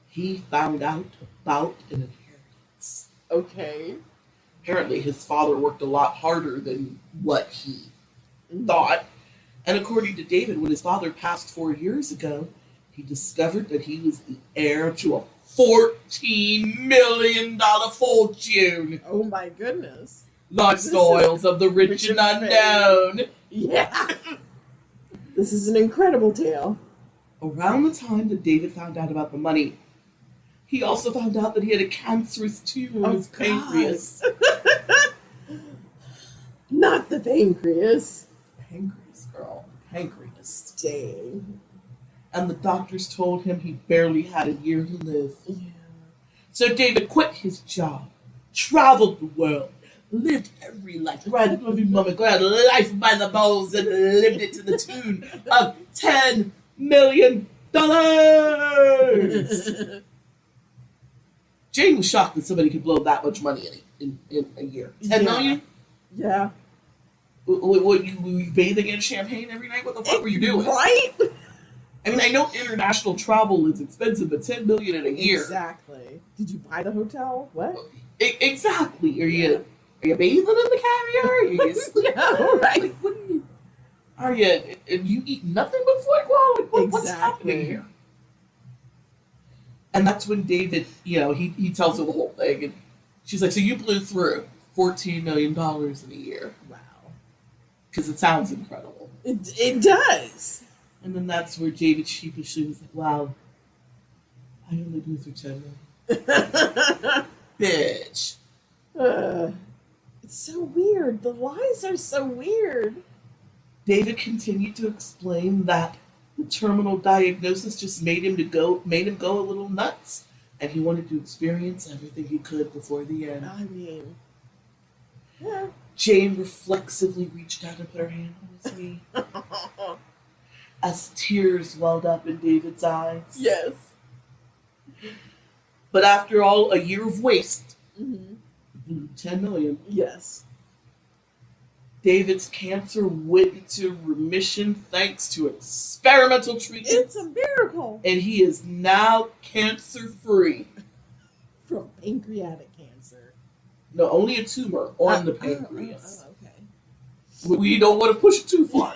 he found out about an inheritance. Okay. Apparently, his father worked a lot harder than what he thought. And according to David, when his father passed 4 years ago, he discovered that he was the heir to a $14 million fortune. Oh my goodness. Lifestyles of the rich and unknown. Yeah. This is an incredible tale. Around the time that David found out about the money, he also found out that he had a cancerous tumor in his pancreas. Not the pancreas. Pancreas, girl. Pancreas. Dang. And the doctors told him he barely had a year to live. Yeah. So David quit his job, traveled the world, lived every life, grabbed every moment, grabbed life by the balls, and lived it to the tune of $10 million. Jane was shocked that somebody could blow that much money in a year. $10 million? Yeah. Were you bathing in champagne every night? What the fuck were you doing? Right? I mean, I know international travel is expensive, but $10 million in a year. Exactly. Did you buy the hotel? What? Exactly. Are you bathing in the caviar? Are you sleeping? No, right. Like, what are you eat nothing but foie gras? Like, what's happening here? And that's when David, he tells her the whole thing, and she's like, so you blew through $14 million in a year. Wow. Because it sounds incredible. It does. And then that's where David sheepishly was like, wow, I only blew through $10 million. Bitch. It's so weird. The lies are so weird. David continued to explain that the terminal diagnosis just made him go a little nuts, and he wanted to experience everything he could before the end. I mean, yeah. Jane reflexively reached out and put her hand on his knee as tears welled up in David's eyes. Yes. But after all, a year of waste, Mm-hmm. $10 million. Yes. David's cancer went into remission thanks to experimental treatment. It's a miracle. And he is now cancer-free. From pancreatic cancer. No, only a tumor on the pancreas. Okay. We don't want to push it too far.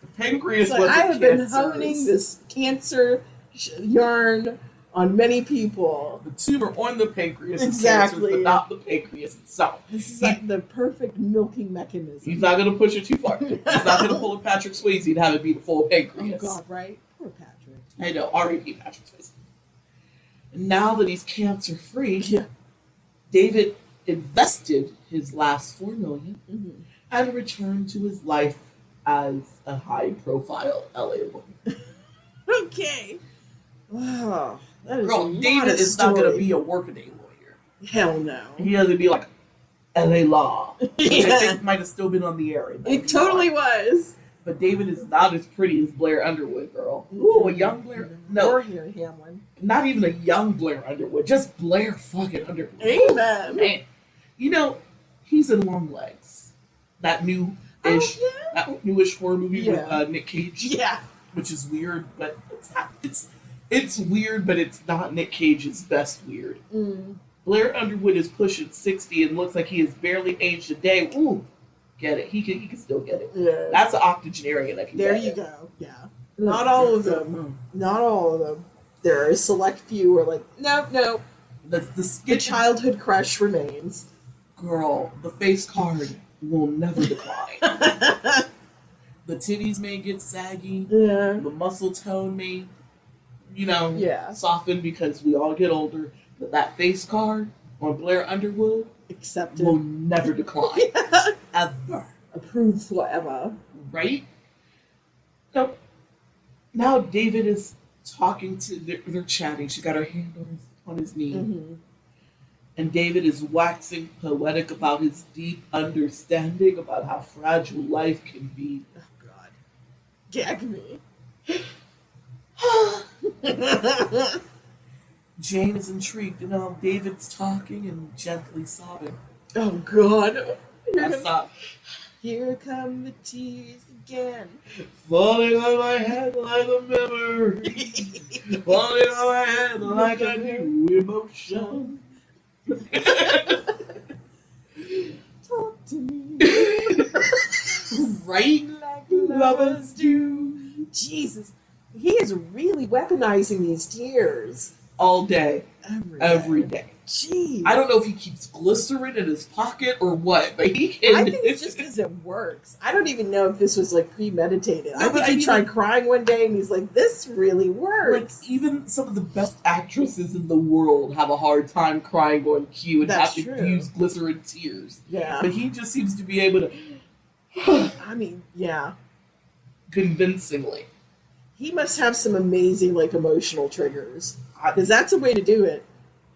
The pancreas wasn't I have been cancerous. honing this cancer yarn on many people. The tumor on the pancreas Exactly. is cancerous, but not the pancreas itself. This is like the perfect milking mechanism. He's not going to push it too far. He's not going to pull a Patrick Swayze and have it be the full pancreas. Oh, God, right? Poor Patrick. I know, R.I.P. Patrick Swayze. And now that he's cancer-free, Yeah. David invested his last $4 million Mm-hmm. and returned to his life as a high-profile LA woman. Okay. Wow. That is a Girl, lot David of is not going to story. be a workaday lawyer. Hell no. He has to be like LA Law, which I Yeah. think might have still been on the air. in It totally 91. was. But David is not as pretty as Blair Underwood, girl. Ooh, a young Blair. No, Or Harry Hamlin. not even a young Blair Underwood. Just Blair fucking Underwood. Amen. Man, you know, he's in Long Legs. That new-ish, Oh, yeah? that newish horror movie with Yeah. Nick Cage. Yeah. Which is weird, but it's not. It's weird, but it's not Nick Cage's best weird. Mm. Blair Underwood is pushing 60 and looks like he has barely aged a day. Ooh, get it? He can still get it. Yeah. That's an octogenarian that can There get you it. go. Yeah. Not all of them. Not all of them. There are a select few who are like, no. The The skin childhood crush remains. girl, the face card will never decline. Yeah. The titties may get saggy. The muscle tone may, Yeah. soften because we all get older. But that face card on Blair Underwood Accepted. will never decline. Ever. Approved forever. Right? So, now David is talking to, they're chatting. She got her hand on his knee. Mm-hmm. And David is waxing poetic about his deep understanding about how fragile life can be. Oh, God. Gag me. Jane is intrigued, and now David's talking and gently sobbing. Oh, God. That's not Here come the tears again. falling on my head like a memory, falling on my head like a new emotion. Talk to me. Right? Like lovers do. Jesus. He is really weaponizing these tears. All day, every day. Jeez. I don't know if he keeps glycerin in his pocket or what, but he can. I think it's just because it works. I don't even know if this was like premeditated. I No, but think he I mean, tried like- crying one day and he's like, "This really Like, works." even some of the best actresses in the world have a hard time crying on cue and That's have to true. use glycerin tears. Yeah. But he just seems to be able to I mean, yeah. convincingly. He must have some amazing like emotional triggers because that's a way to do it.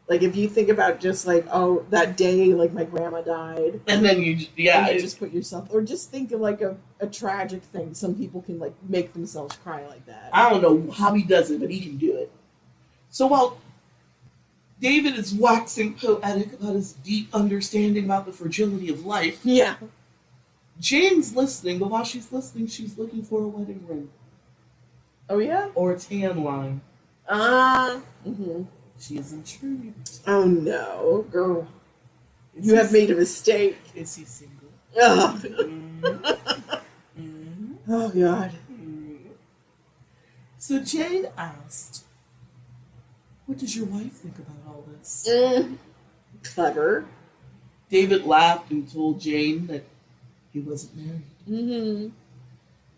Like if you think about just like, oh, that day like my grandma died, And then and you it's- just put yourself, or just think of like a tragic thing. Some people can like make themselves cry like that. I don't know how he does it, but he can do it. So while David is waxing poetic about his deep understanding about the fragility of life, Yeah. Jane's listening, but while she's listening, she's looking for a wedding ring Oh yeah. or a tan line. Mm-hmm. She is intrigued. Oh no, girl. Is You he have made a mistake. Is he single? Oh, Mhm. oh God. Mhm. So Jane asked, "What does your wife think about all this?" Clever. David laughed and told Jane that he wasn't married. Mm-hmm.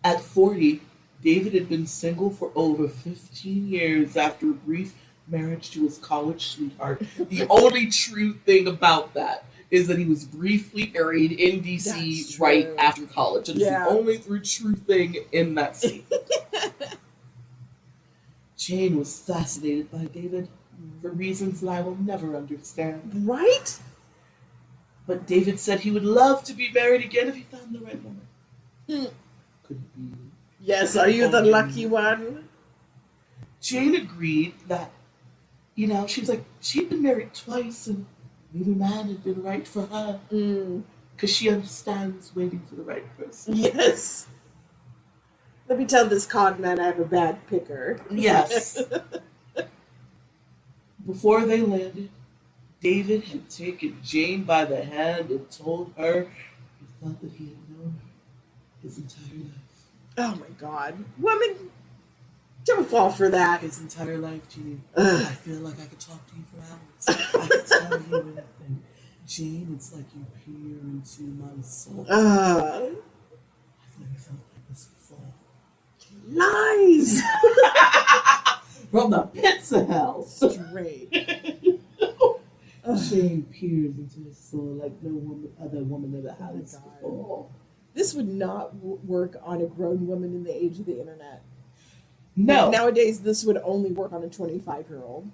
At 40, David had been single for over 15 years after a brief marriage to his college sweetheart. The only true thing about that is that he was briefly married in DC That's right true. after college. It's Yeah. the only true thing in that scene. Jane was fascinated by David for reasons that I will never understand. Right? But David said he would love to be married again if he found the right woman. Hmm. Could it be? Yes. Are you the lucky one? Jane agreed that, she was like, she'd been married twice and neither man had been right for her. Because she understands waiting for the right person. Yes. Let me tell this con man I have a bad picker. Yes. Before they landed, David had taken Jane by the hand and told her he thought that he had known her his entire life. Oh my God. Woman. Don't fall for that. His entire life, Jane. Ugh. I feel like I could talk to you for hours. I could tell you anything. Jane, it's like you peer into my soul. I've never felt like this before. Lies. From the pits of hell. Straight. Jane peers into his soul like no other woman ever has before. This would not work on a grown woman in the age of the internet. No. Nowadays, this would only work on a 25-year-old.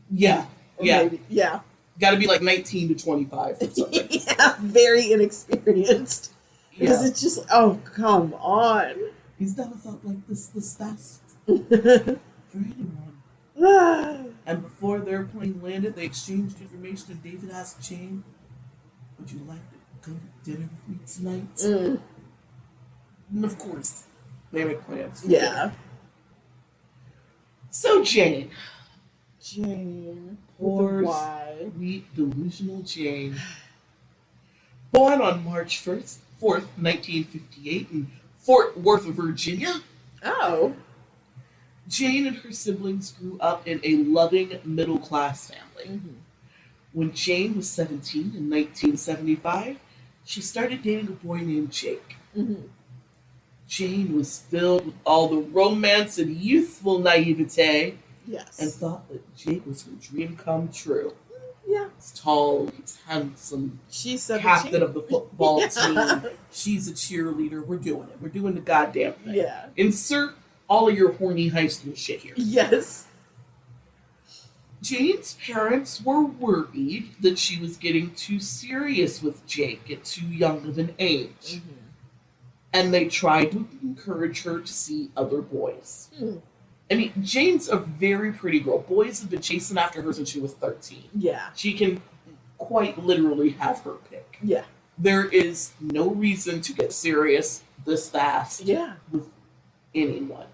Yeah. Or Yeah. maybe, yeah. Got to be like 19 to 25 or something. Yeah, very inexperienced. Because it's just, oh, come on. He's never felt like this fast for anyone. And before the airplane landed, they exchanged information, and David asked Jane, would you like to go to dinner with me tonight? And of course, they make plans. Yeah. So Jane. Poor sweet, delusional Jane. Born on March 4th, 1958 in Fort Worth, Virginia. Oh. Jane and her siblings grew up in a loving middle-class family. Mm-hmm. When Jane was 17 in 1975, she started dating a boy named Jake. Mm-hmm. Jane was filled with all the romance and youthful naivete. Yes. And thought that Jake was her dream come true. Yeah. He's tall, he's handsome. She's 17. Captain of the football team. She's a cheerleader. We're doing it. We're doing the goddamn thing. Yeah. Insert all of your horny high school shit here. Yes. Jane's parents were worried that she was getting too serious with Jake at too young of an age. Mm-hmm. And they tried to encourage her to see other boys. I mean, Jane's a very pretty girl. Boys have been chasing after her since she was 13. Yeah. She can quite literally have her pick. Yeah. There is no reason to get serious this fast with anyone.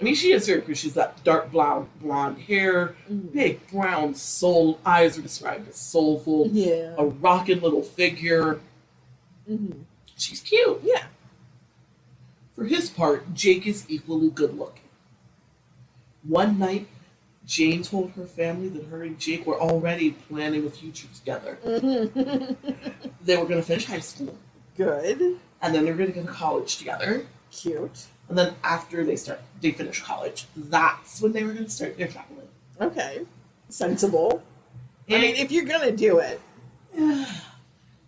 I mean, she is very pretty. She's got dark blonde hair, big brown soul eyes are described as soulful, a rockin' little figure. Mm-hmm. She's cute. Yeah. For his part, Jake is equally good looking. One night, Jane told her family that her and Jake were already planning a future together. They were going to finish high school. Good. And then they were going to go to college together. Cute. And then after they finish college, that's when they were going to start their family. Okay. Sensible. And I mean, if you're going to do it.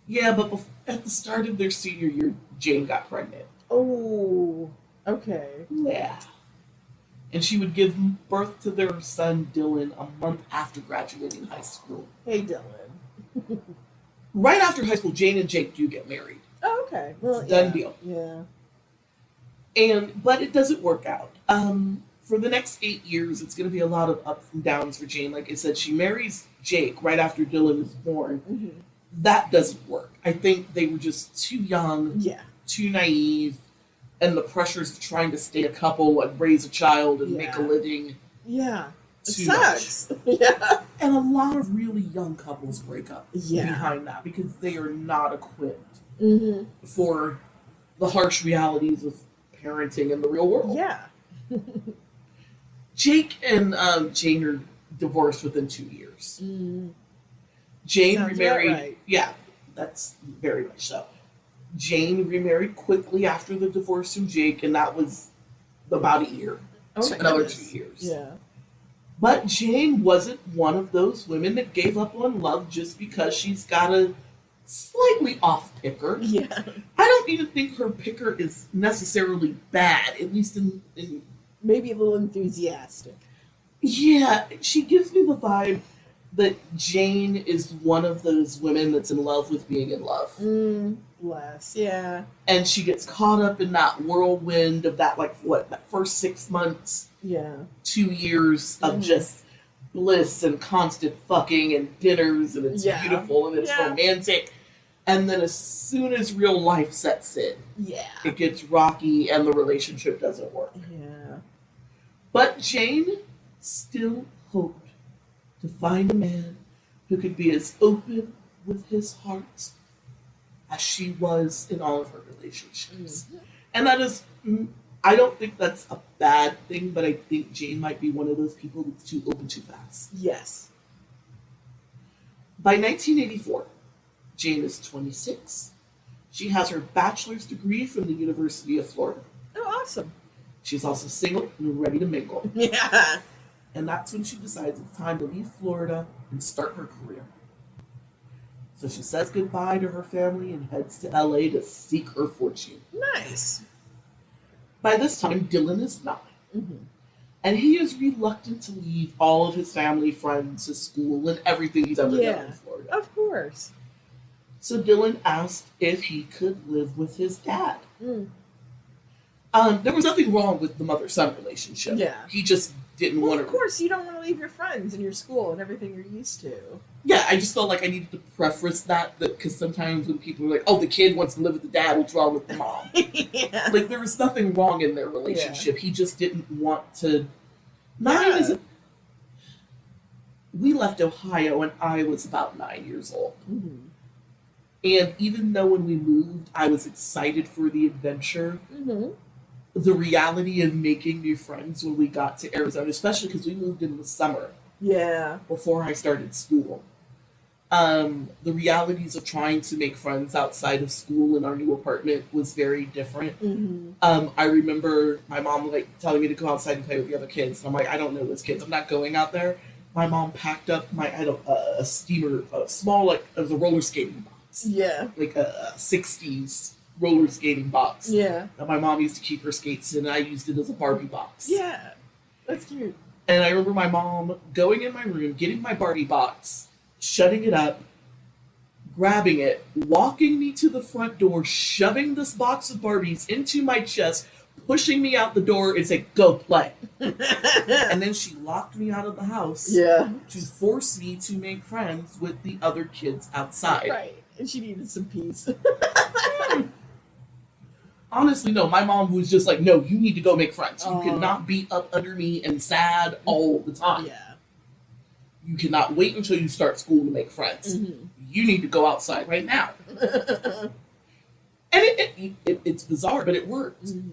Yeah, but at the start of their senior year, Jane got pregnant. Oh, okay. Yeah. And she would give birth to their son, Dylan, a month after graduating high school. Hey, Dylan. Right after high school, Jane and Jake do get married. Oh, okay. Well, Done deal. Yeah. But it doesn't work out. For the next 8 years, it's going to be a lot of ups and downs for Jane. Like I said, she marries Jake right after Dylan is born. Mm-hmm. That doesn't work. I think they were just too young, too naive, and the pressures of trying to stay a couple and raise a child and make a living. Yeah. It too sucks. much. Yeah. And a lot of really young couples break up behind that because they are not equipped for the harsh realities of parenting in the real world. Yeah. Jake and Jane are divorced within 2 years. Jane Sounds remarried. right. Yeah, that's very much so. Jane remarried quickly after the divorce from Jake, and that was about a year. Another 2 years. Yeah. But Jane wasn't one of those women that gave up on love just because she's got a slightly off picker. Yeah. I don't even think her picker is necessarily bad, at least in maybe a little enthusiastic. Yeah, she gives me the vibe that Jane is one of those women that's in love with being in love. Bless, yeah. And she gets caught up in that whirlwind of that, that first 6 months, 2 years of just bliss and constant fucking and dinners, and it's beautiful and it's romantic. And then as soon as real life sets in, it gets rocky and the relationship doesn't work. Yeah. But Jane still hoped to find a man who could be as open with his heart as she was in all of her relationships. And that is, I don't think that's a bad thing, but I think Jane might be one of those people that's too open too fast. Yes. By 1984, Jane is 26. She has her bachelor's degree from the University of Florida. Oh, awesome. She's also single and ready to mingle. Yeah. And that's when she decides it's time to leave Florida and start her career. So she says goodbye to her family and heads to LA to seek her fortune. Nice. By this time, Dylan is 9. Mm-hmm. And he is reluctant to leave all of his family, friends, his school, and everything he's ever done in Florida. Of course. So Dylan asked if he could live with his dad. Mm. There was nothing wrong with the mother-son relationship. Yeah. He just didn't want to. Of course, you don't want to leave your friends and your school and everything you're used to. Yeah, I just felt like I needed to preface that because sometimes when people are like, "Oh, the kid wants to live with the dad, what's wrong with the mom?" Yeah. Like there was nothing wrong in their relationship. He just didn't want to. We left Ohio when I was about 9 years old. Mm-hmm. And even though when we moved, I was excited for the adventure, Mm-hmm. the reality of making new friends when we got to Arizona, especially because we moved in the summer Yeah. before I started school. The realities of trying to make friends outside of school in our new apartment was very different. Mm-hmm. I remember my mom telling me to go outside and play with the other kids. And I'm like, I don't know those kids. I'm not going out there. My mom packed up a small, it was a roller skating box. Yeah. Like a 60s roller skating box. Yeah. That my mom used to keep her skates in, and I used it as a Barbie box. Yeah. That's cute. And I remember my mom going in my room, getting my Barbie box, shutting it up, grabbing it, walking me to the front door, shoving this box of Barbies into my chest, pushing me out the door and saying, "Go play." And then she locked me out of the house Yeah. to force me to make friends with the other kids outside. Right. And she needed some peace. Honestly, no, my mom was just like, "No, you need to go make friends. You Oh. cannot be up under me and sad all the time. Yeah. You cannot wait until you start school to make friends. Mm-hmm. You need to go outside right now." And it's bizarre, but it worked. Mm-hmm.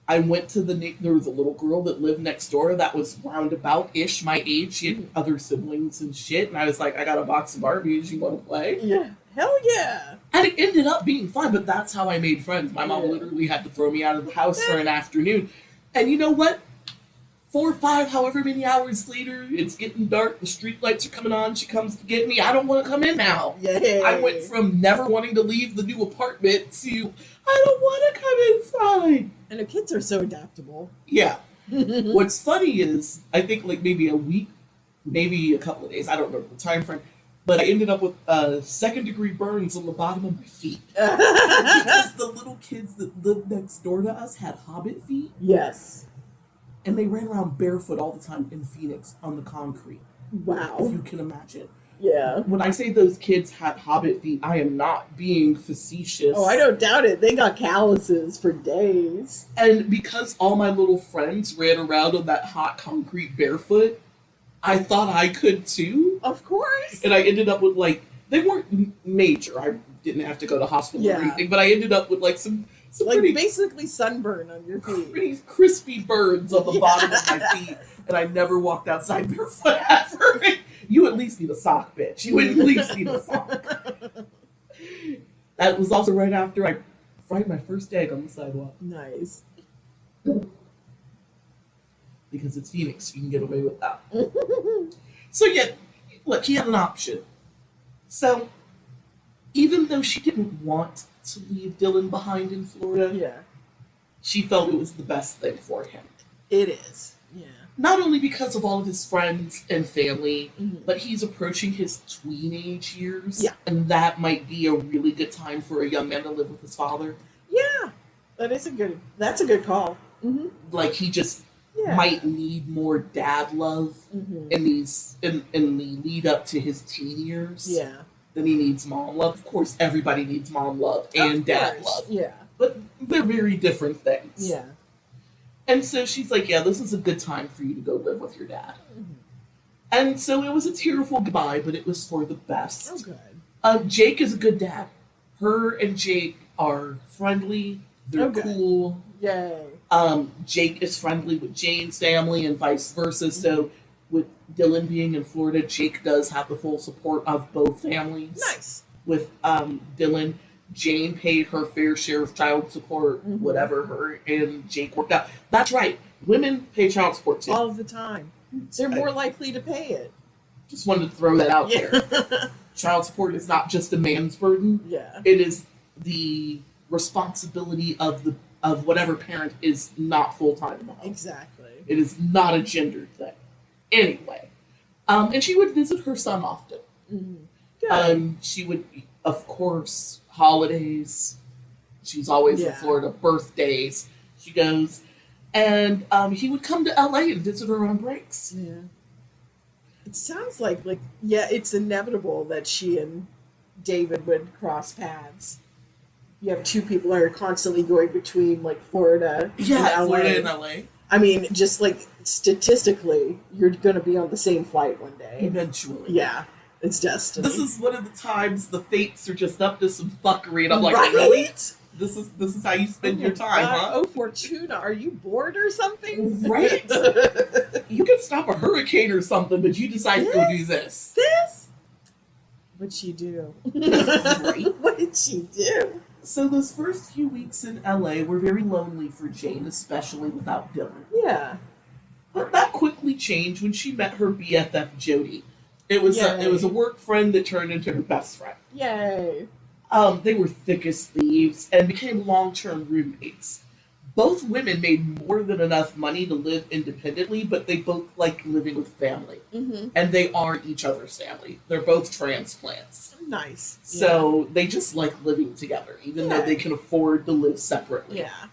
I went to there was a little girl that lived next door that was roundabout-ish my age. She had other siblings and shit. And I was like, "I got a box of Barbies. You want to play?" Yeah. Hell yeah. And it ended up being fun, but that's how I made friends. My mom Yeah. literally had to throw me out of the house for an afternoon. And you know what? 4 or 5, however many hours later, it's getting dark, the street lights are coming on, she comes to get me. I don't want to come in now. Yay. I went from never wanting to leave the new apartment to, I don't want to come inside. And the kids are so adaptable. Yeah. What's funny is, I think like maybe a week, maybe a couple of days, I don't remember the time frame, but I ended up with 2nd-degree burns on the bottom of my feet. Because the little kids that lived next door to us had hobbit feet. Yes. And they ran around barefoot all the time in Phoenix on the concrete. If Wow. you can imagine. Yeah. When I say those kids had hobbit feet, I am not being facetious. Oh, I don't doubt it. They got calluses for days. And because all my little friends ran around on that hot concrete barefoot, I thought I could too. Of course. And I ended up with they weren't major. I didn't have to go to hospital Yeah. or anything, but I ended up with some Like pretty, basically sunburn on your feet. pretty crispy burns on the Yeah. bottom of my feet. And I never walked outside barefoot ever. You at least need a sock, bitch. You at least need a sock. That was also right after I fried my first egg on the sidewalk. Nice. Because it's Phoenix, you can get away with that. So yeah, look, he had an option. So even though she didn't want to leave Dylan behind in Florida, Yeah. she felt it was the best thing for him. It is. Yeah. Not only because of all of his friends and family, Mhm. but he's approaching his tweenage years. Yeah. And that might be a really good time for a young man to live with his father. Yeah. That's a good call. Mm-hmm. Like he just Yeah. might need more dad love Mm-hmm. in the lead up to his teen years. Yeah. Then he needs mom love. Of course, everybody needs mom love and Of dad course. love. Yeah. But they're very different things. Yeah. And so she's like, "Yeah, this is a good time for you to go live with your dad." Mhm. And so it was a tearful goodbye, but it was for the best. Oh, good. Jake is a good dad. Her and Jake are friendly. They're Okay. cool. Yay. Jake is friendly with Jane's family and vice versa. So with Dylan being in Florida, Jake does have the full support of both families. Nice. With Dylan, Jane paid her fair share of child support, whatever her and Jake worked out. That's right. Women pay child support too. All the time. They're more likely to pay it. Just wanted to throw that out there. Child support is not just a man's burden. Yeah. It is the responsibility of whatever parent is not full time in the home. Exactly. It is not a gendered thing. Anyway, and she would visit her son often. Good. She would, of course, holidays. She's always in Florida. Birthdays. She goes, and he would come to LA and visit her on breaks. Yeah. It sounds like it's inevitable that she and David would cross paths. You have two people that are constantly going between Florida and LA. Florida and LA. I mean, just statistically, you're going to be on the same flight one day. Eventually. Yeah, it's destiny. This is one of the times the fates are just up to some fuckery, and I'm like, right? Really? This is how you spend your time, huh? Oh, Fortuna, are you bored or something? Right? You can stop a hurricane or something, but you decide to go do this. What'd she do? Right? What did she do? So those first few weeks in LA were very lonely for Jane, especially without Dylan. Yeah. But that quickly changed when she met her BFF Jody. It was a work friend that turned into her best friend. Yay. They were thick as thieves and became long-term roommates. Both women made more than enough money to live independently, but they both like living with family. And they are each other's family. They're both transplants. Nice. So they just like living together, even though they can afford to live separately. Yeah.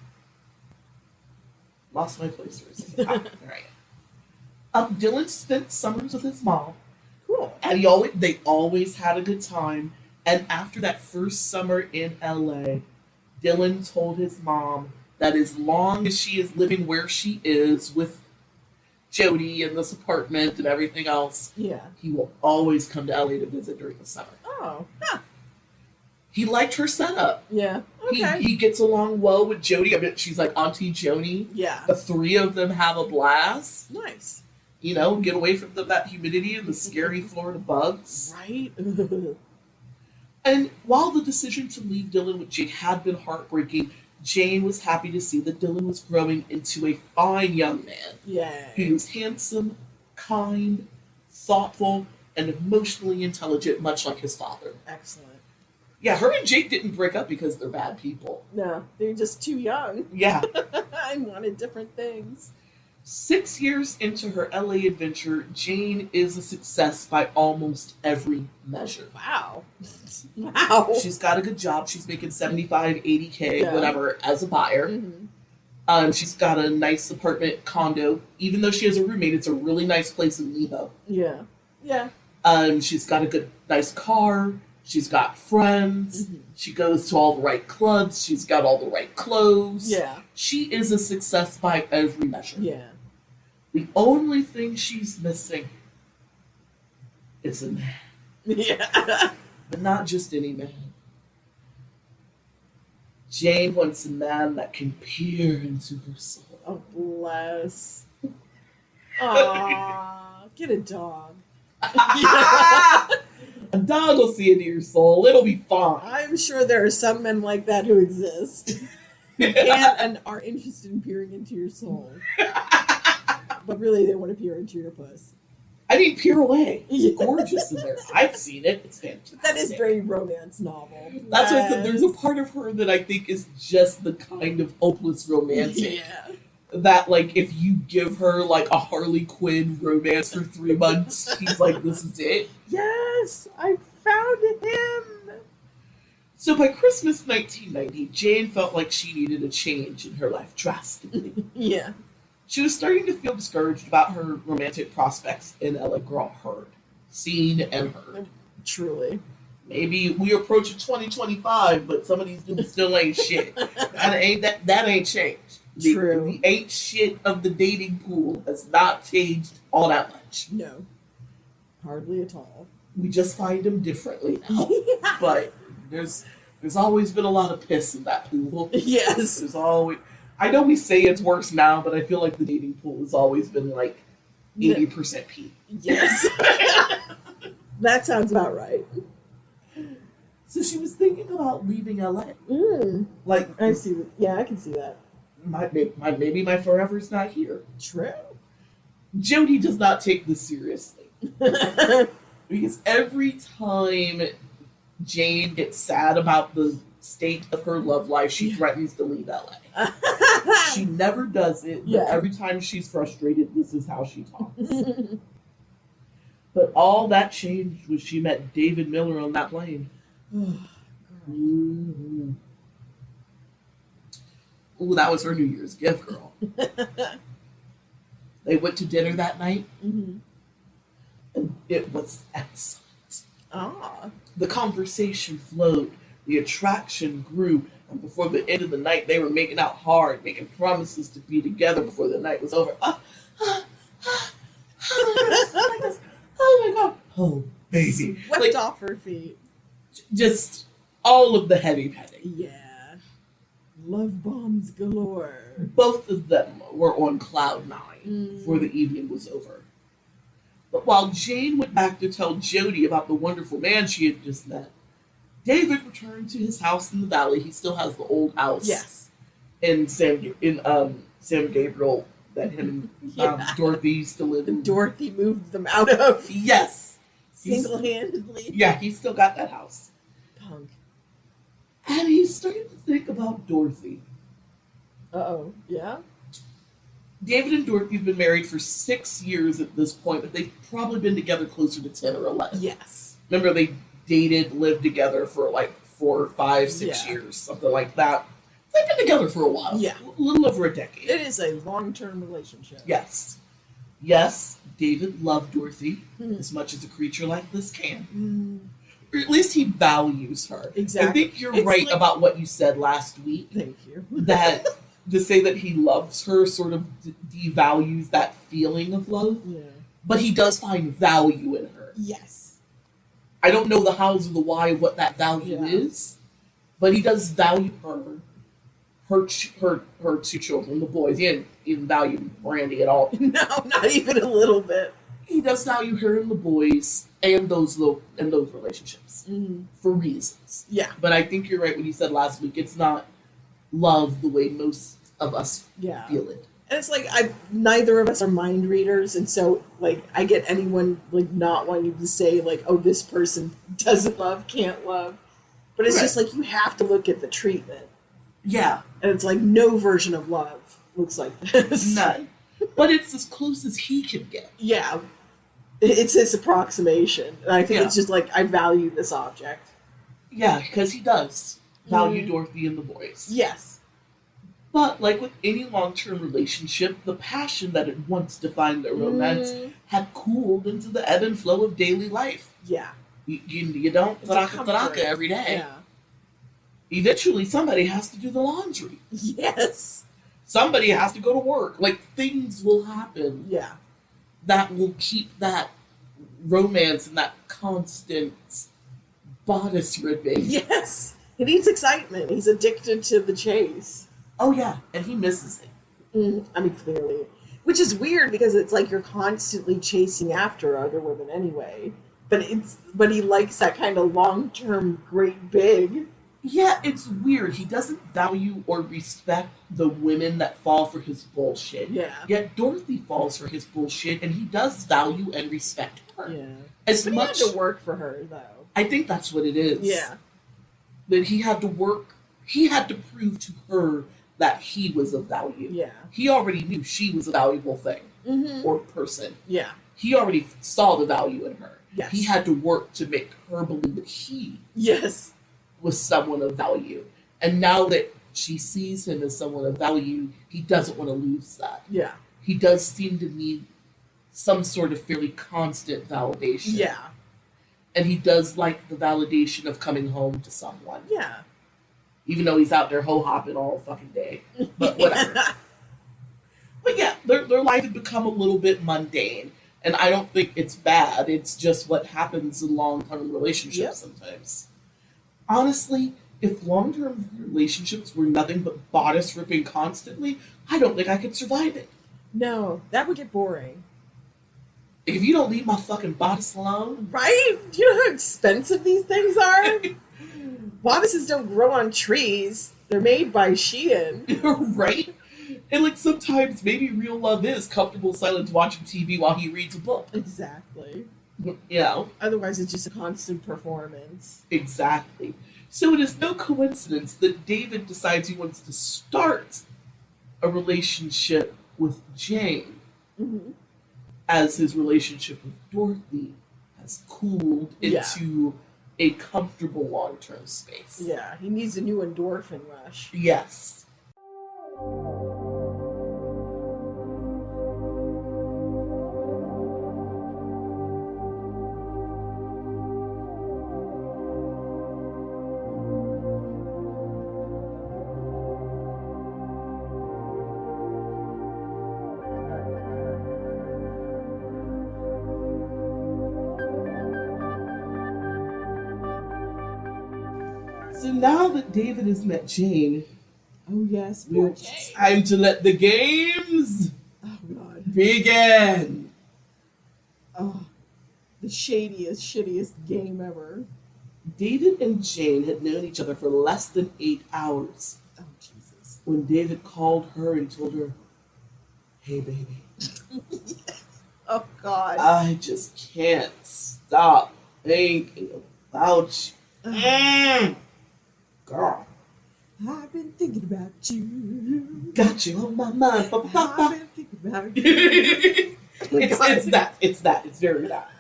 Lost my place for a second. There I am. Dylan spent summers with his mom. Cool. And they always had a good time. And after that first summer in LA, Dylan told his mom that as long as she is living where she is with Jody and this apartment and everything else, he will always come to LA to visit during the summer. Oh, huh. He liked her setup. Yeah. Okay. He gets along well with Jody. I mean, she's like Auntie Joni. Yeah. The three of them have a blast. Nice. Get away from that humidity and the scary Florida bugs. Right? And while the decision to leave Dylan with Jake had been heartbreaking, Jane was happy to see that Dylan was growing into a fine young man. Yeah. He was handsome, kind, thoughtful, and emotionally intelligent, much like his father. Excellent. Yeah, her and Jake didn't break up because they're bad people. No, they're just too young. Yeah. I wanted different things. 6 years into her LA adventure, Jane is a success by almost every measure. Wow. Wow. She's got a good job. She's making 75, 80K, whatever, as a buyer. She's got a nice apartment condo. Even though she has a roommate, it's a really nice place in Lebo. Yeah. Yeah. She's got a nice car. She's got friends. She goes to all the right clubs. She's got all the right clothes. Yeah. She is a success by every measure. Yeah. The only thing she's missing is a man. Yeah. But not just any man. Jane wants a man that can peer into her soul. Oh, bless. Aww. Get a dog. A dog will see into your soul. It'll be fine. I'm sure there are some men like that who exist. Who can and are interested in peering into your soul. But really, they want to peer into your puss. I mean, peer away. It's gorgeous in there. I've seen it. It's fantastic. That is very romance novel. That's what I said. There's a part of her that I think is just the kind of hopeless romantic. Yeah. That, if you give her, a Harley Quinn romance for 3 months, she's like, this is it. Yes, I found him. So by Christmas 1990, Jane felt like she needed a change in her life drastically. Yeah. She was starting to feel discouraged about her romantic prospects in LA. Girl, heard. Seen and heard. Truly. Maybe we approach 2025, but some of these dudes still ain't shit. That ain't changed. True. The ain't shit of the dating pool has not changed all that much. No. Hardly at all. We just find them differently now. But there's always been a lot of piss in that pool. Yes. There's always... I know we say it's worse now, but I feel like the dating pool has always been like 80% P. Yes. That sounds about right. So she was thinking about leaving LA. Like, I see. Yeah, I can see that. Maybe my forever's not here. True. Jody does not take this seriously. Because every time Jane gets sad about the state of her love life, she threatens to leave LA. She never does it, but every time she's frustrated, this is how she talks. But all that changed when she met David Miller on that plane. Mm-hmm. Ooh, that was her New Year's gift, girl. They went to dinner that night, and it was excellent. The conversation flowed, the attraction grew, and before the end of the night, they were making out hard, making promises to be together before the night was over. Oh my god! Oh, baby! Swept off her feet. Just all of the heavy petting. Yeah. Love bombs galore. Both of them were on cloud nine before the evening was over. But while Jane went back to tell Jody about the wonderful man she had just met, David returned to his house in the valley. He still has the old house. Yes. In San Gabriel that him and Dorothy used to live in. Dorothy moved them out of. Yes. Single-handedly. Yeah, he's still got that house. Punk. And he's starting to think about Dorothy. Uh-oh. Yeah? David and Dorothy have been married for 6 years at this point, but they've probably been together closer to 10 or 11. Yes. Remember, they dated, lived together for like 4, 5, 6 years, something like that. They've been together for a while. Yeah. A little over a decade. It is a long-term relationship. Yes. Yes, David loved Dorothy as much as a creature like this can. Or at least he values her. Exactly. I think you're right about what you said last week. Thank you. That to say that he loves her sort of devalues that feeling of love. Yeah. But he does find value in her. Yes. I don't know the hows or the why of what that value is, but he does value her two children, the boys. He didn't even value Brandy at all. No, not even a little bit. He does value her and the boys and those relationships for reasons. Yeah. But I think you're right when you said last week, it's not love the way most of us feel it. And it's like neither of us are mind readers, and so like I get anyone like not wanting to say like, oh, this person doesn't love, can't love. But it's just like you have to look at the treatment. Yeah. And it's like no version of love looks like this. None. But it's as close as he can get. Yeah. It's his approximation. And I think it's just like, I value this object. Yeah, because he does value Dorothy and the boys. Yes. But like with any long-term relationship, the passion that had once defined their romance had cooled into the ebb and flow of daily life. Yeah. You don't taraka every day. Yeah. Eventually, somebody has to do the laundry. Yes. Somebody has to go to work. Like, things will happen. Yeah. That will keep that romance and that constant bodice ripping. Yes. He needs excitement. He's addicted to the chase. Oh, yeah. And he misses it. I mean, clearly. Which is weird because it's like you're constantly chasing after other women anyway. But he likes that kind of long-term great big. Yeah, it's weird. He doesn't value or respect the women that fall for his bullshit. Yeah. Yet Dorothy falls for his bullshit, and he does value and respect her. Yeah. As but much he had to work for her, though. I think that's what it is. Yeah. That he had to work. He had to prove to her that he was of value. Yeah. He already knew she was a valuable thing or person. Yeah. He already saw the value in her. Yes. He had to work to make her believe that he was someone of value. And now that she sees him as someone of value, he doesn't want to lose that. Yeah. He does seem to need some sort of fairly constant validation. Yeah. And he does like the validation of coming home to someone. Yeah. Even though he's out there ho-hopping all fucking day. But whatever. But yeah, their life had become a little bit mundane. And I don't think it's bad. It's just what happens in long-term relationships sometimes. Honestly, if long-term relationships were nothing but bodice ripping constantly, I don't think I could survive it. No, that would get boring. If you don't leave my fucking bodice alone. Right? Do you know how expensive these things are? Bodices don't grow on trees. They're made by Shein. Right? And like sometimes maybe real love is comfortable silence watching TV while he reads a book. Exactly. You know? Otherwise, it's just a constant performance. Exactly. So it is no coincidence that David decides he wants to start a relationship with Jane, Mm-hmm. as his relationship with Dorothy has cooled into a comfortable long-term space. Yeah, he needs a new endorphin rush. Yes. So now that David has met Jane, Oh, yes. it's time to let the games Oh, God. begin. Oh, the shadiest, shittiest game ever. David and Jane had known each other for less than 8 hours Oh, Jesus. when David called her and told her, "Hey, baby, Oh, God. I just can't stop thinking about you. Girl, I've been thinking about you. got you on my mind." I've been thinking about you. It's that. It's very that.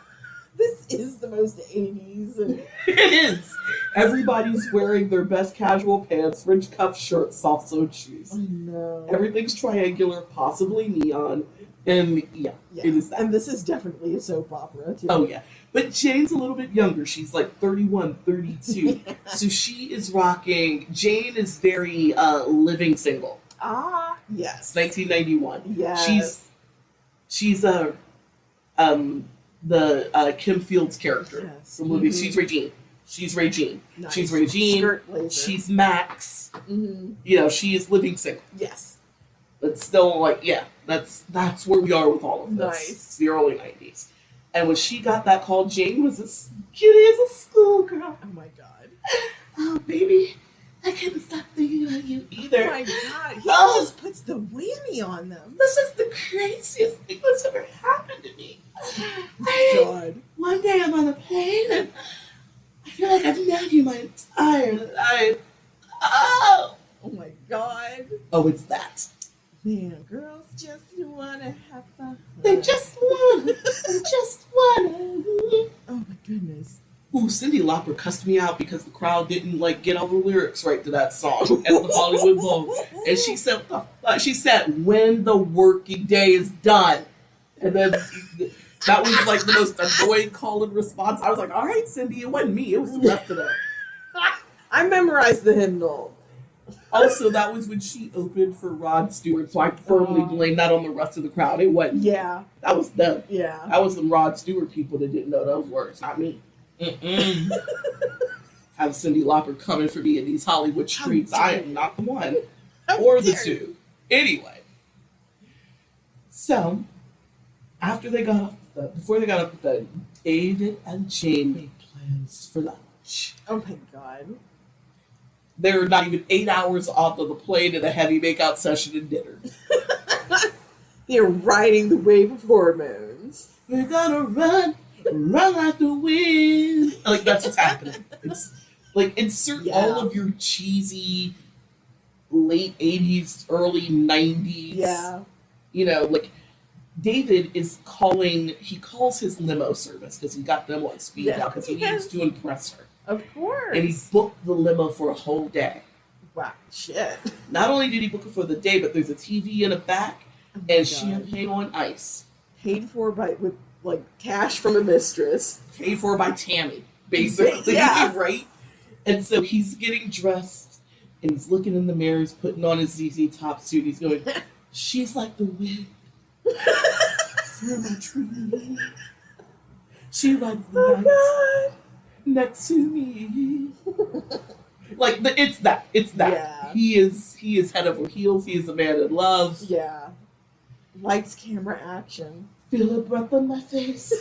This is the most 80s. And It is. Everybody's wearing their best casual pants, French cuff shirts, soft-soled shoes. I know. Everything's triangular, possibly neon, and yeah, it is that. And this is definitely a soap opera, too. Oh, yeah. But Jane's a little bit younger. She's like 31, 32. So she is rocking. Jane is very living single. Ah, yes. It's 1991. Yes. She's the Kim Fields character Yes. from movies. Mhm. She's Regine. Nice. She's Regine. Skirt blazer. She's Max. Mm-hmm. You know, she is living single. Yes. But still, like, yeah, that's where we are with all of this. Nice. It's the early 90s. And when she got that call, Jane was as cute as a schoolgirl. Oh, my God. Oh, baby, I can't stop thinking about you either. Oh, my God. He Oh. just puts the whammy on them. This is the craziest thing that's ever happened to me. God. One day I'm on a plane and I feel like I've known you my entire life. Oh! Oh, my God. Oh, it's that. Man, girls just want to have fun. They just wanna. Oh, my goodness. Ooh, Cyndi Lauper cussed me out because the crowd didn't like get all the lyrics right to that song at the Hollywood Bowl. And she said, "What the fuck?" She said, "When the working day is done." And then that was like the most annoying call and response. I was like, "All right, Cindy, it wasn't me. It was the rest of them." I memorized the hymnal. Also, that was when she opened for Rod Stewart, so I firmly blame that on the rest of the crowd. It wasn't. Yeah. That was them. Yeah. That was some Rod Stewart people that didn't know those words, not me. Have Cyndi Lauper coming for me in these Hollywood streets. I am not the one. Or the two. Anyway. So, before they got off the bed, David and Jane made plans for lunch. Oh, my God. They're not even 8 hours off of the plane and a heavy makeout session and dinner. They're riding the wave of hormones. We're gonna run like the wind. Like, that's what's happening. It's like, insert all of your cheesy late 80s, early 90s. Yeah. You know, like, David he calls his limo service because he got them on speed now because he needs to impress her. Of course. And he booked the limo for a whole day. Wow, shit. Not only did he book it for the day, but there's a TV in the back and champagne on ice. Paid for with like cash from a mistress. Paid for by Tammy, basically. Yeah. Right? And so he's getting dressed and he's looking in the mirror, he's putting on his ZZ Top suit. He's going, "She's like the wind through my tree. She rides the night next to me. Like it's that. It's that. Yeah. He is head over heels. He is a man in love. Yeah. Lights, camera, action. Feel her breath on my face.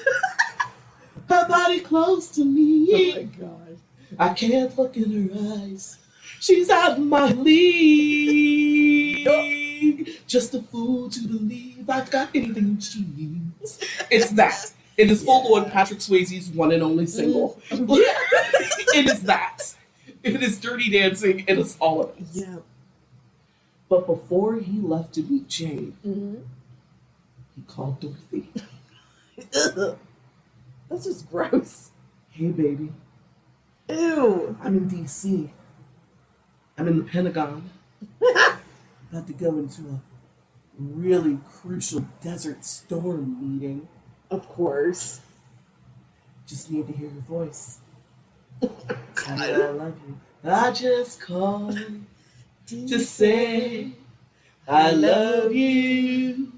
Her body close to me. Oh my god. I can't look in her eyes. She's out of my league. Just a fool to believe I've got anything she needs. It's that. It is full on Patrick Swayze's one and only single. It is that. It is Dirty Dancing. It is all of it. Yeah. But before he left to meet Jane, Mm-hmm. he called Dorothy. That's just gross. Hey, baby. Ew. I'm in D.C. I'm in the Pentagon. About to go into a really crucial Desert Storm meeting. Of course. Just need to hear your voice. Tell me I love you. I just called to say I love you.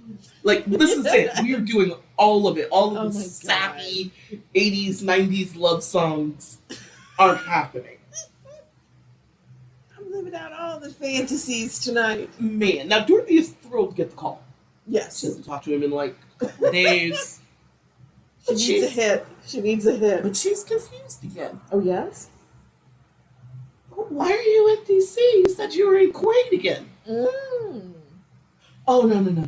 Like, this is it. We are doing all of it. All of the sappy 80s, 90s love songs are happening. I'm living out all the fantasies tonight. Man, now Dorothy is thrilled to get the call. Yes. She hasn't talked to him in like a couple of days. She needs a hit. She needs a hit. But she's confused again. Oh, yes? Why are you in D.C.? You said you were in Kuwait again. Mm. Oh, no.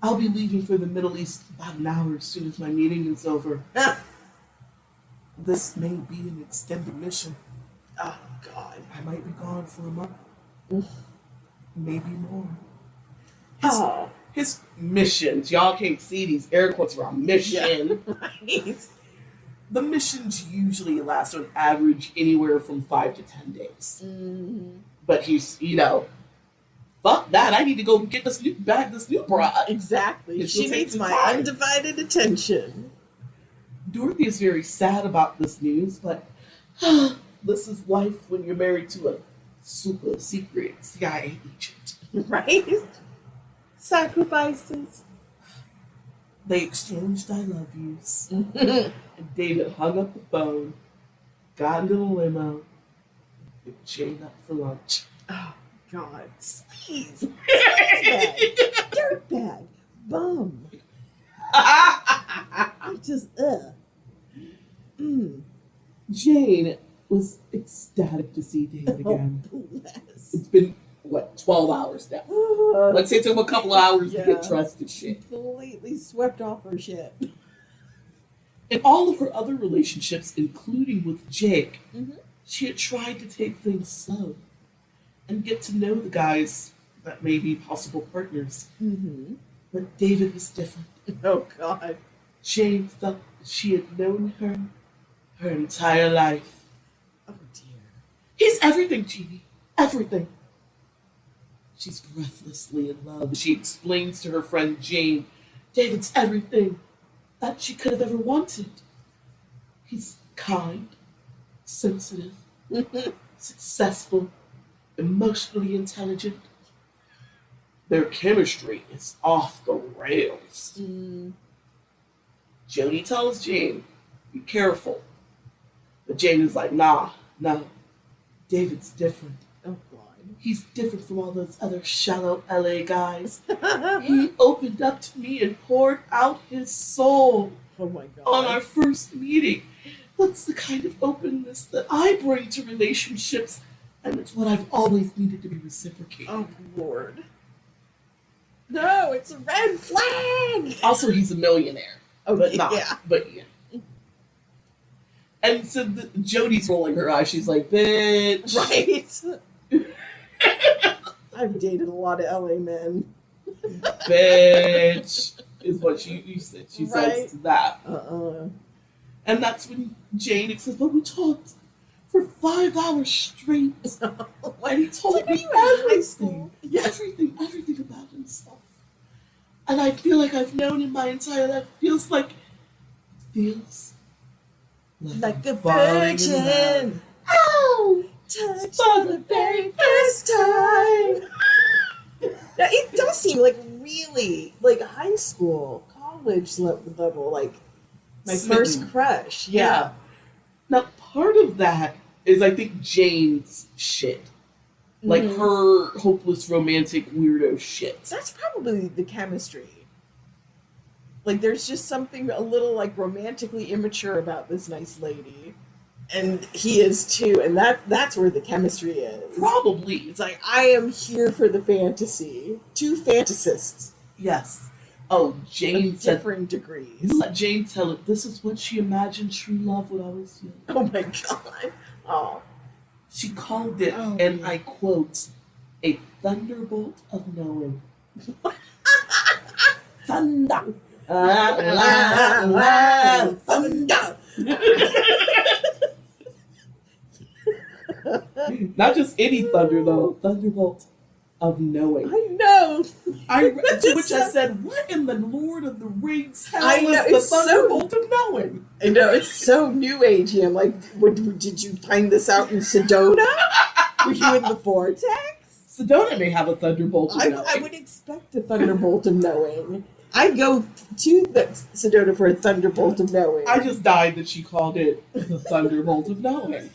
I'll be leaving for the Middle East about an hour as soon as my meeting is over. This may be an extended mission. Oh, God. I might be gone for a month. Maybe more. His missions, y'all can't see these air quotes around mission. Yeah. Right. The missions usually last on average anywhere from 5 to 10 days. Mm-hmm. But he's, fuck that. I need to go get this new broad. Exactly. She'll She take needs some my time. undivided attention. Dorothy is very sad about this news, but this is life when you're married to a super secret CIA agent. Right? Sacrifices. They exchanged I love yous. Mm-hmm. And David hung up the phone, got into the limo, picked Jane up for lunch. Oh, God. Please. Dirtbag. Dirtbag. Bum. I just, Jane was ecstatic to see David again. Oh, bless. It's been, 12 hours now. Let's say it took him a couple of hours to get dressed and shit. Completely swept off her shit. In all of her other relationships, including with Jake, Mm-hmm. she had tried to take things slow and get to know the guys that may be possible partners. Mm-hmm. But David was different. Oh, God. Jane felt that she had known her entire life. Oh, dear. He's everything, Jeannie. Everything. She's breathlessly in love. She explains to her friend Jane, David's everything that she could have ever wanted. He's kind, sensitive, successful, emotionally intelligent. Their chemistry is off the rails. Jody tells Jane, be careful. But Jane is like, no. David's different. Oh, God. He's different from all those other shallow LA guys. He opened up to me and poured out his soul Oh, my God. on our first meeting. That's the kind of openness that I bring to relationships, and it's what I've always needed to be reciprocated. Oh, Lord. No, it's a red flag! Also, he's a millionaire. Oh, But not. yeah. But yeah. And so Jody's rolling her eyes. She's like, bitch. Right? I've dated a lot of LA men. Bitch. Is what she said. She says to that. And that's when Jane says, but we talked for 5 hours straight. And he told me everything. Everything about himself. And I feel like I've known him my entire life. Feels like Like a falling in love. virgin. Oh! Touched for the very first time. Now, it does seem like really, like high school, college level, like my Smitten. first crush. Yeah. Now, part of that is I think Jane's shit. Like her hopeless romantic weirdo shit. That's probably the chemistry. Like there's just something a little like romantically immature about this nice lady. And he is too, and that's where the chemistry is. Probably. It's like, I am here for the fantasy. Two fantasists. Yes. Oh, Jane said different degrees. You let Jane tell it. This is what she imagined true love would always feel. Oh my god. Oh. She called it, and I quote, a thunderbolt of knowing. Thunder. Thunder. Not just any thunder, though. Thunderbolt of knowing. I know. To which I said, what in the Lord of the Rings hell I know, is the thunderbolt of knowing? I know, it's so new agey. I'm like, did you find this out in Sedona? Were you in the vortex? Sedona may have a thunderbolt of knowing. I would expect a thunderbolt of knowing. I go to the Sedona for a thunderbolt of knowing. I just died that she called it the thunderbolt of knowing.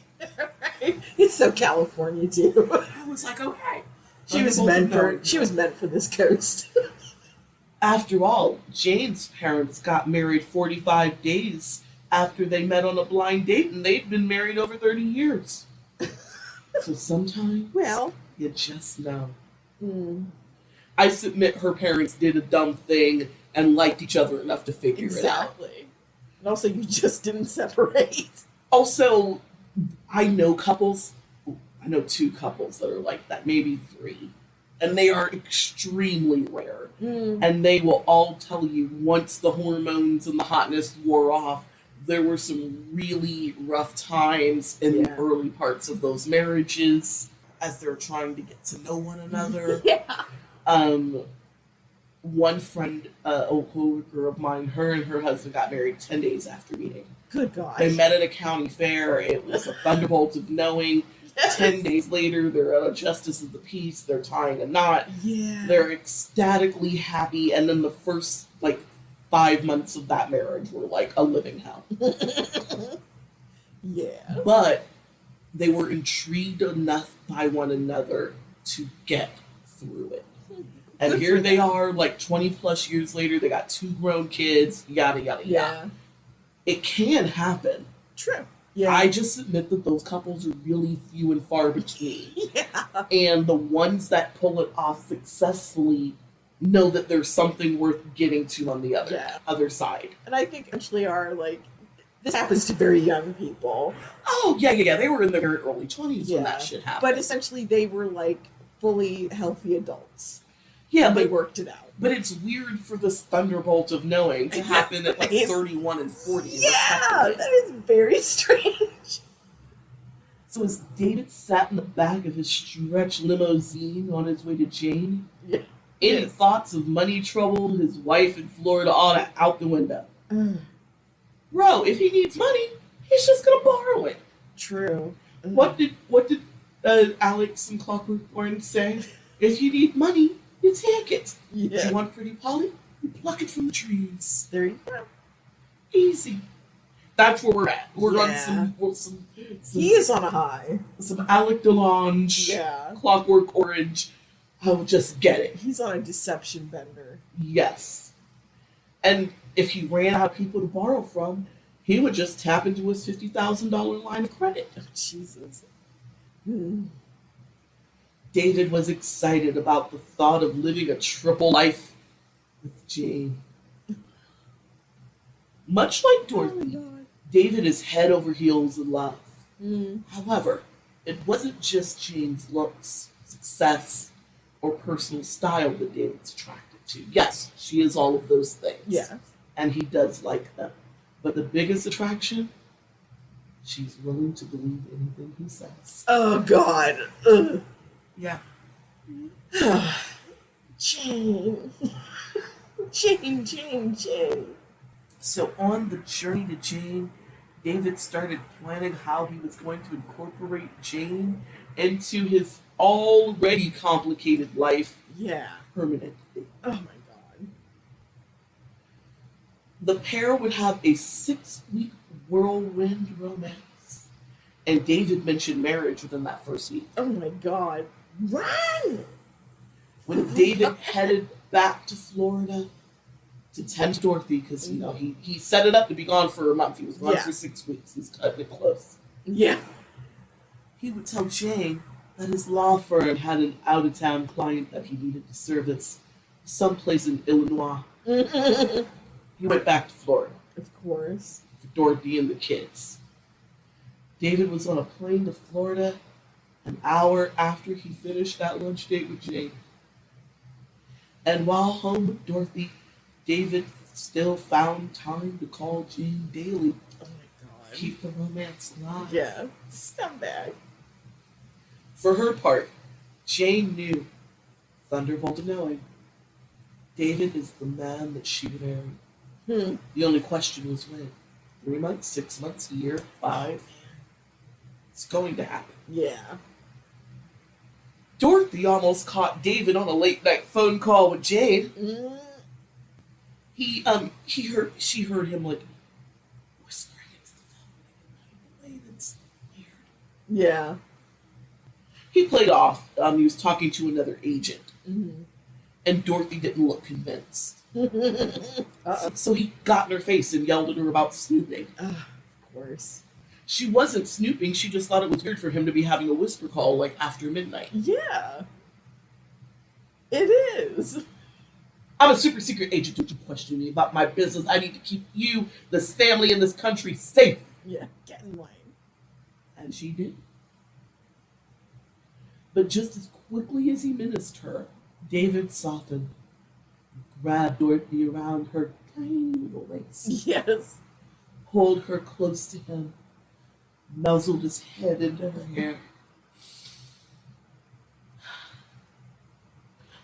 Right? It's so California too. I was like, okay. She was meant for this coast. After all, Jane's parents got married 45 days after they met on a blind date, and they'd been married over 30 years. So sometimes, you just know. I submit her parents did a dumb thing and liked each other enough to figure it out. Exactly. And also, you just didn't separate. Also, I know two couples that are like that, maybe three. And they are extremely rare. And they will all tell you once the hormones and the hotness wore off, there were some really rough times in the early parts of those marriages as they're trying to get to know one another. One friend, a co-worker of mine, her and her husband got married 10 days after meeting. Good God. They met at a county fair. It was a thunderbolt of knowing. 10 days later, they're at a justice of the peace. They're tying a knot. Yeah. They're ecstatically happy. And then the first, 5 months of that marriage were like a living hell. Yeah. But they were intrigued enough by one another to get through it. And here they are, 20 plus years later. They got 2 grown kids, yada, yada, yada. It can happen. True. Yeah. I just admit that those couples are really few and far between. And the ones that pull it off successfully know that there's something worth getting to on the other side. And I think actually this happens to very young people. Oh, yeah. They were in their very early 20s when that shit happened. But essentially they were fully healthy adults. Yeah, they worked it out. But it's weird for this thunderbolt of knowing to happen at 31 and 40. Yeah, that is very strange. So as David sat in the back of his stretch limousine on his way to Jane, any thoughts of money trouble, his wife in Florida, all that out the window. Bro, if he needs money, he's just gonna borrow it. True. What did Alex and Clockwork Orange say? If you need money, you take it. Yeah. If you want pretty polly, you pluck it from the trees. There you go. Easy. That's where we're at. We're on some. He is on a high. Some Alec DeLange. Yeah. Clockwork Orange. I'll just get it. He's on a deception bender. Yes. And if he ran out of people to borrow from, he would just tap into his $50,000 line of credit. Oh, Jesus. David was excited about the thought of living a triple life with Jane. Much like Dorothy, David is head over heels in love. However, it wasn't just Jane's looks, success, or personal style that David's attracted to. Yes, she is all of those things. Yeah. And he does like them. But the biggest attraction, she's willing to believe anything he says. Oh, God. Ugh. Yeah. Jane. Jane. So on the journey to Jane, David started planning how he was going to incorporate Jane into his already complicated life permanently. Oh, my God. The pair would have a 6-week whirlwind romance. And David mentioned marriage within that first week. Oh my God. Run! When David headed back to Florida to tend to Dorothy, because, you know, he set it up to be gone for a month. He was gone for 6 weeks. He's cutting it close. Yeah. He would tell Jane that his law firm had an out-of-town client that he needed to service someplace in Illinois. He went back to Florida. Of course. For Dorothy and the kids. David was on a plane to Florida an hour after he finished that lunch date with Jane. And while home with Dorothy, David still found time to call Jane daily. Oh my God. Keep the romance alive. Yeah. Scumbag. For her part, Jane knew, thunderbolt of knowing, David is the man that she would marry. The only question was when. 3 months, 6 months, a year, 5. It's going to happen. Yeah. Dorothy almost caught David on a late night phone call with Jane. She heard him like whispering into the phone in a way that's weird. Yeah. He played off. He was talking to another agent, and Dorothy didn't look convinced. So he got in her face and yelled at her about snooping. Of course. She wasn't snooping. She just thought it was weird for him to be having a whisper call like after midnight. Yeah. It is. I'm a super secret agent. Don't you question me about my business. I need to keep you, this family, and this country safe. Yeah. Get in line. And she did. But just as quickly as he menaced her, David softened, grabbed Dorothy around her tiny little waist, Yes. pulled her close to him, nuzzled his head into her hair.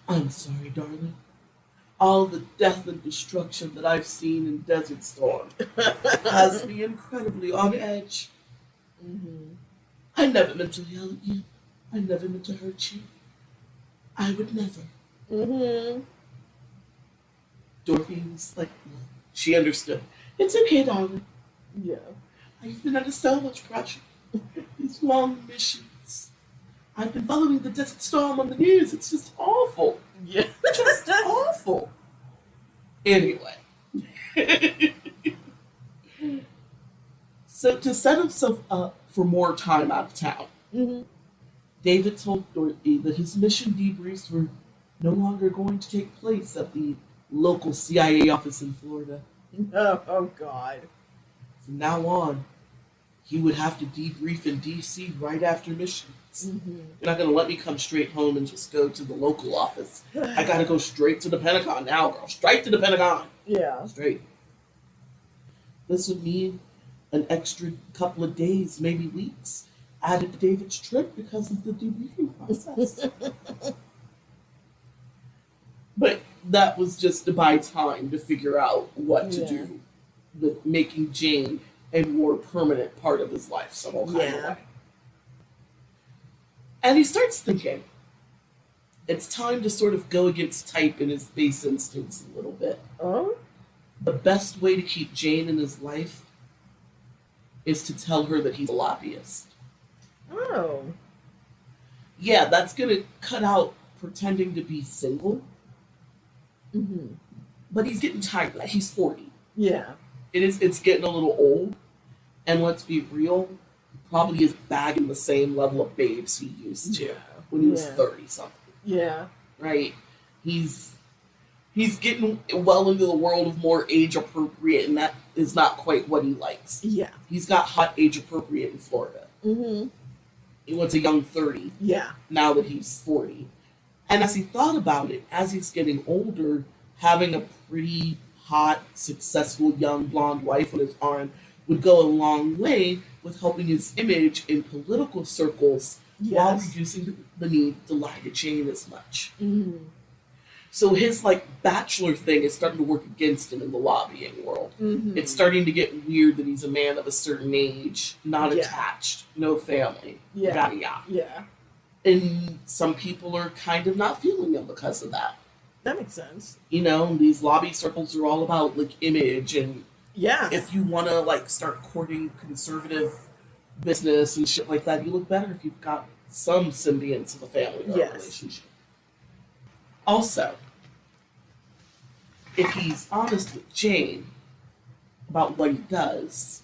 I'm sorry, darling. All the death and destruction that I've seen in Desert Storm has me incredibly on edge. I never meant to yell at you. I never meant to hurt you. I would never. Dorothy was like, she understood. It's okay, darling. Yeah. I've been under so much pressure. These long missions. I've been following the Desert Storm on the news. It's just awful. Yeah. Just awful. Anyway. So to set himself up for more time out of town, David told Dorothy that his mission debriefs were no longer going to take place at the local CIA office in Florida. Oh God. From now on, he would have to debrief in D.C. right after missions. You're not going to let me come straight home and just go to the local office. I got to go straight to the Pentagon now, girl. Straight to the Pentagon. Yeah. Straight. This would mean an extra couple of days, maybe weeks, added to David's trip because of the debriefing process. But that was just to buy time to figure out what to do with making Jane a more permanent part of his life some kind of way. And he starts thinking, it's time to sort of go against type in his base instincts a little bit. Oh? The best way to keep Jane in his life is to tell her that he's a lobbyist. Oh. Yeah, that's going to cut out pretending to be single. But he's getting tired of that. He's 40. Yeah. It's getting a little old. And let's be real, he probably is bagging the same level of babes he used to when he was 30-something. Yeah. Right? He's getting well into the world of more age-appropriate, and that is not quite what he likes. Yeah. He's got hot age-appropriate in Florida. He wants a young 30. Yeah. Now that he's 40. And as he thought about it, as he's getting older, having a pretty hot, successful, young blonde wife on his arm would go a long way with helping his image in political circles while reducing the need to lie to Jane as much. So his bachelor thing is starting to work against him in the lobbying world. It's starting to get weird that he's a man of a certain age, not attached, no family, yada yada. Yeah. And some people are kind of not feeling him because of that. That makes sense. You know, these lobby circles are all about image, and if you want to start courting conservative business and shit like that. You look better if you've got some semblance of a family or a relationship. Also, if he's honest with Jane about what he does,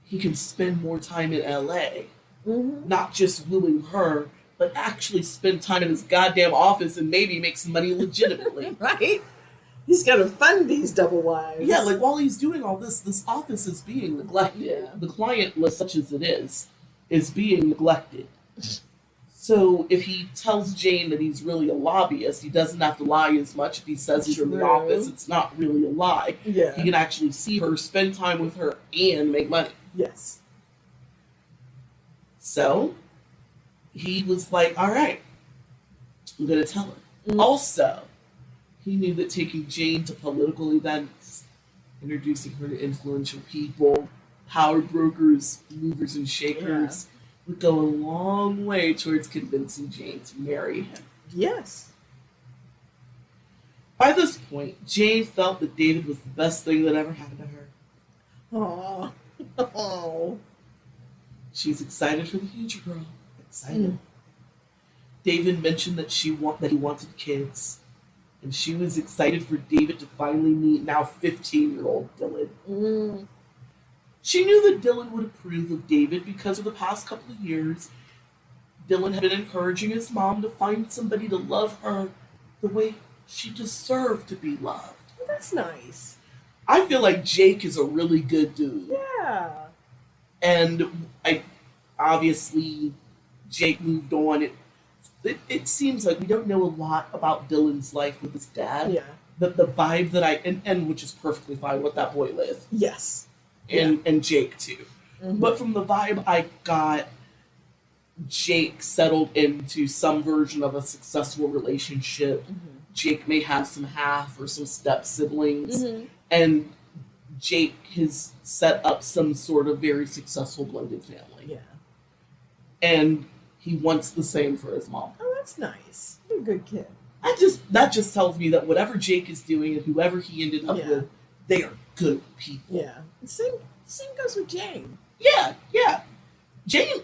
he can spend more time in LA, not just wooing her, but actually spend time in his goddamn office and maybe make some money legitimately. Right? He's got to fund these double wives. Yeah, like while he's doing all this office is being neglected. Yeah. The client list, such as it is being neglected. So if he tells Jane that he's really a lobbyist, he doesn't have to lie as much. If he says he's in the office, it's not really a lie. Yeah. He can actually see her, spend time with her, and make money. Yes. So he was like, all right, I'm going to tell her. Also, he knew that taking Jane to political events, introducing her to influential people, power brokers, movers and shakers, would go a long way towards convincing Jane to marry him. Yes. By this point, Jane felt that David was the best thing that ever happened to her. Aww. Oh. She's excited for the future, girl. Excited. David mentioned that he wanted kids, and she was excited for David to finally meet now 15-year-old Dylan. She knew that Dylan would approve of David because of the past couple of years. Dylan had been encouraging his mom to find somebody to love her the way she deserved to be loved. Well, that's nice. I feel like Jake is a really good dude. Yeah. And obviously Jake moved on. It seems like we don't know a lot about Dylan's life with his dad. Yeah. The vibe that and which is perfectly fine, let that boy live. Yes. And Jake too. But from the vibe I got, Jake settled into some version of a successful relationship. Jake may have some half or some step siblings. And Jake has set up some sort of very successful blended family. Yeah. And he wants the same for his mom. Oh, that's nice. You're a good kid. That just tells me that whatever Jake is doing and whoever he ended up with, they are good people. Yeah. Same goes with Jane. Yeah. Jane,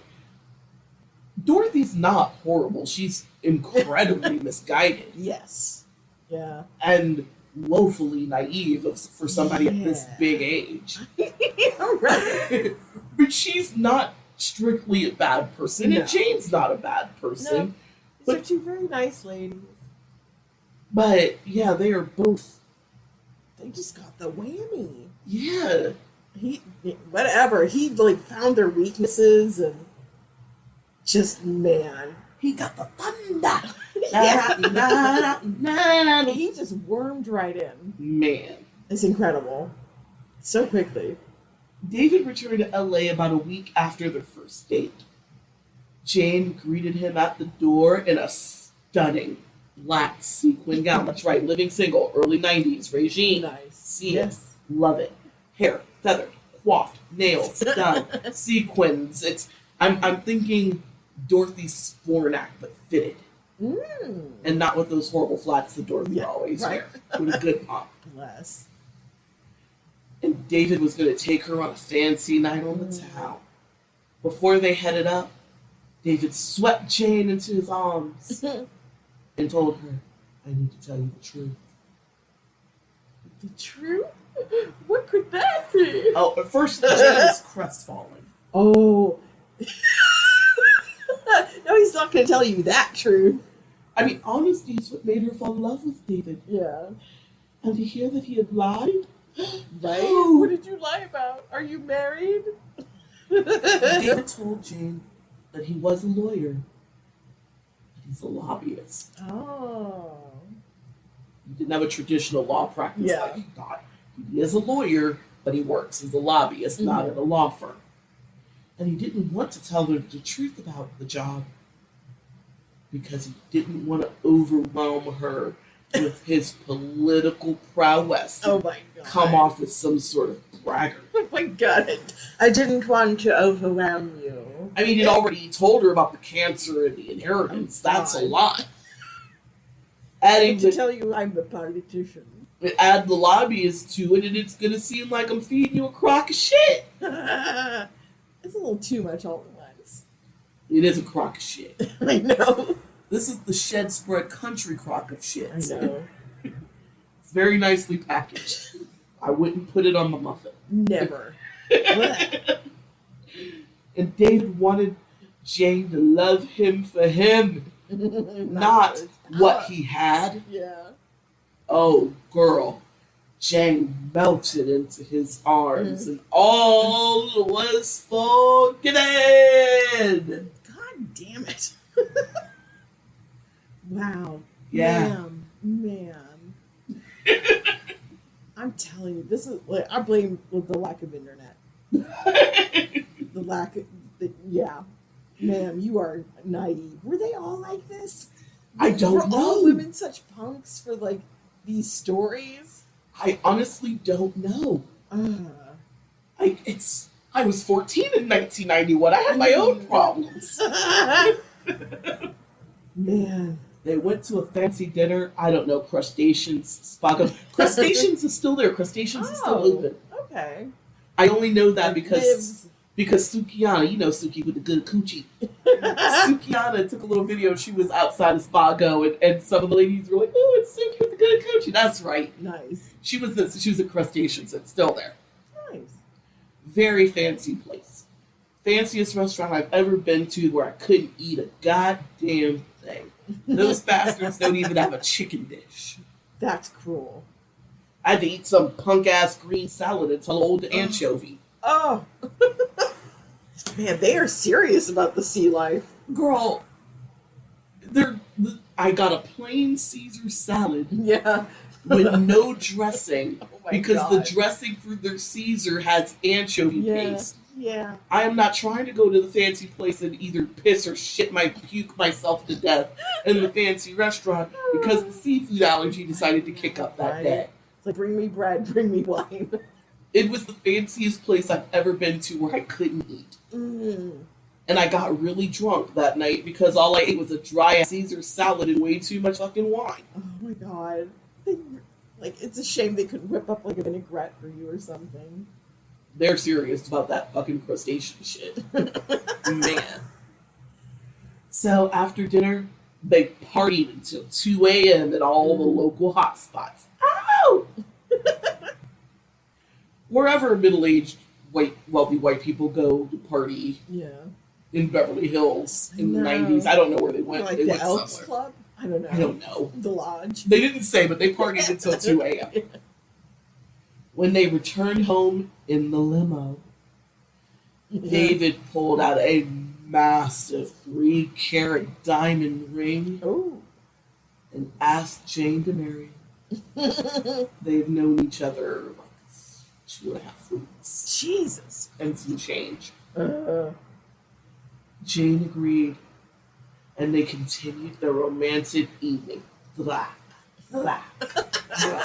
Dorothy's not horrible. She's incredibly misguided. Yes. Yeah. And woefully naive for somebody at this big age. Right. But she's not strictly a bad person, and Jane's not a bad person. No. These are two very nice ladies. But yeah, they are both. They just got the whammy. Yeah. He found their weaknesses and just, man. He got the thunder. He just wormed right in. Man. It's incredible. So quickly. David returned to LA about a week after their first date. Jane greeted him at the door in a stunning black sequin gown. That's right, living single, early 90s, regime. Nice. See it. Love it. Hair, feathered, coiffed, nails, done, sequins. I'm thinking Dorothy Spornak, but fitted. And not with those horrible flats that Dorothy always wear. With a good pop. Bless. And David was going to take her on a fancy night on the town. Before they headed up, David swept Jane into his arms and told her, I need to tell you the truth. The truth? What could that be? Oh, at first, Jane was crestfallen. Oh. No, he's not going to tell you that truth. I mean, honesty is what made her fall in love with David. Yeah. And to hear that he had lied? Right? Oh. What did you lie about? Are you married? David told Jane that he was a lawyer, but he's a lobbyist. Oh. He didn't have a traditional law practice like he thought. He is a lawyer, but he works as a lobbyist, not at a law firm. And he didn't want to tell her the truth about the job because he didn't want to overwhelm her with his political prowess. Oh my God. Come off as some sort of braggart. Oh my God. I didn't want to overwhelm you. I mean, he'd already told her about the cancer and the inheritance. That's a lot. Adding to tell you I'm a politician. Add the lobbyist to it, and it's going to seem like I'm feeding you a crock of shit. It's a little too much all at once. It is a crock of shit. I know. This is the shed spread country crock of shit. I know. It's very nicely packaged. I wouldn't put it on the muffin. Never. And David wanted Jane to love him for him, not what he had. Yeah. Oh, girl. Jane melted into his arms, and all was forgiven. God damn it. Wow. Yeah. Man. I'm telling you, this is like, I blame the lack of internet. The lack of, yeah. Ma'am, you are naive. Were they all like this? I don't know. Were all women such punks for like these stories? I honestly don't know. I was 14 in 1991. I had my own problems. Man. They went to a fancy dinner. I don't know, Crustaceans, Spago. Crustaceans is still there. Crustaceans is still open. Okay. I only know that Because Sukiana, you know Suki with the good coochie. Sukiana took a little video. She was outside of Spago, and some of the ladies were like, "Oh, it's Suki with the good coochie." That's right. Nice. She was a Crustaceans. It's still there. Nice. Very fancy place. Fanciest restaurant I've ever been to where I couldn't eat a goddamn thing. Those bastards don't even have a chicken dish. That's cruel. I had to eat some punk ass green salad until old anchovy. Oh. Man, they are serious about the sea life. Girl, I got a plain Caesar salad Yeah. with no dressing because God. the dressing for their Caesar has anchovy paste. Yeah. I am not trying to go to the fancy place and either piss or puke myself to death in the fancy restaurant because the seafood allergy decided to kick up that day. It's like, bring me bread, bring me wine. It was the fanciest place I've ever been to where I couldn't eat. And I got really drunk that night because all I ate was a dry Caesar salad and way too much fucking wine. Oh my God. Like, it's a shame they couldn't whip up like a vinaigrette for you or something. They're serious about that fucking crustacean shit. Man. So after dinner, they partied until 2 a.m. at all the local hotspots. Oh! Wherever middle-aged, wealthy white people go to party in Beverly Hills in the 90s. I don't know where they went. Like they the went Elks somewhere. Club? I don't know. I don't know. The Lodge? They didn't say, but they partied until 2 a.m. When they returned home in the limo, David pulled out a massive 3-carat diamond ring and asked Jane to marry him. They've known each other like 2.5 weeks. Jesus. And some change. Jane agreed, and they continued their romantic evening. Blah, blah, blah.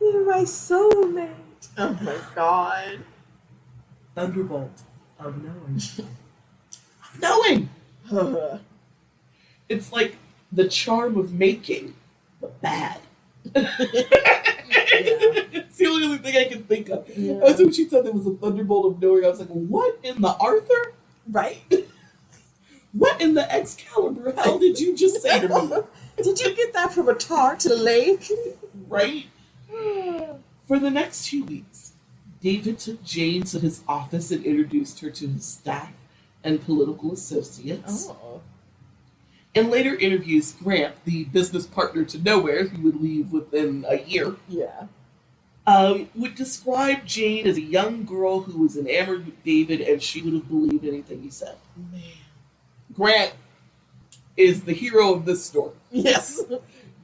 You're my soulmate. Oh my God. Thunderbolt of knowing. Of knowing! It's like the charm of making, but bad. It's the only thing I can think of. Yeah. As soon as she said there was a thunderbolt of knowing, I was like, what in the Arthur? Right? What in the Excalibur hell did you just say to me? Did you get that from a tar to the lake? Right? For the next 2 weeks, David took Jane to his office and introduced her to his staff and political associates. Oh. In later interviews, Grant, the business partner to Nowhere, who would leave within a year, would describe Jane as a young girl who was enamored with David and she would have believed anything he said. Man. Grant is the hero of this story. Yes.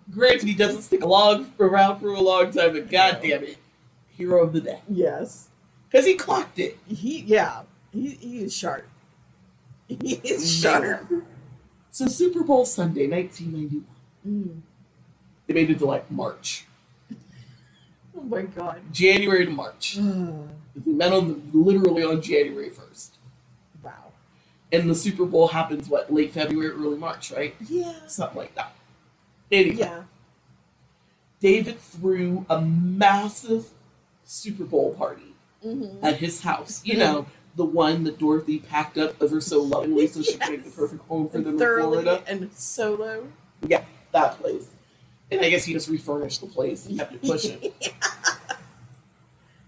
Granted, he doesn't stick around for a long time, but goddamn it, hero of the day. Yes. Because he clocked it. He is sharp. He is sharp. So Super Bowl Sunday, 1991. They made it to like March. Oh my God. January to March. They met literally on January 1st. Wow. And the Super Bowl happens, late February, early March, right? Yeah. Something like that. Anyway. Yeah. David threw a massive Super Bowl party at his house. You know, the one that Dorothy packed up ever so lovingly so she could make the perfect home for them in Florida. And solo. Yeah, that place. And I guess he just refurnished the place and kept it pushing.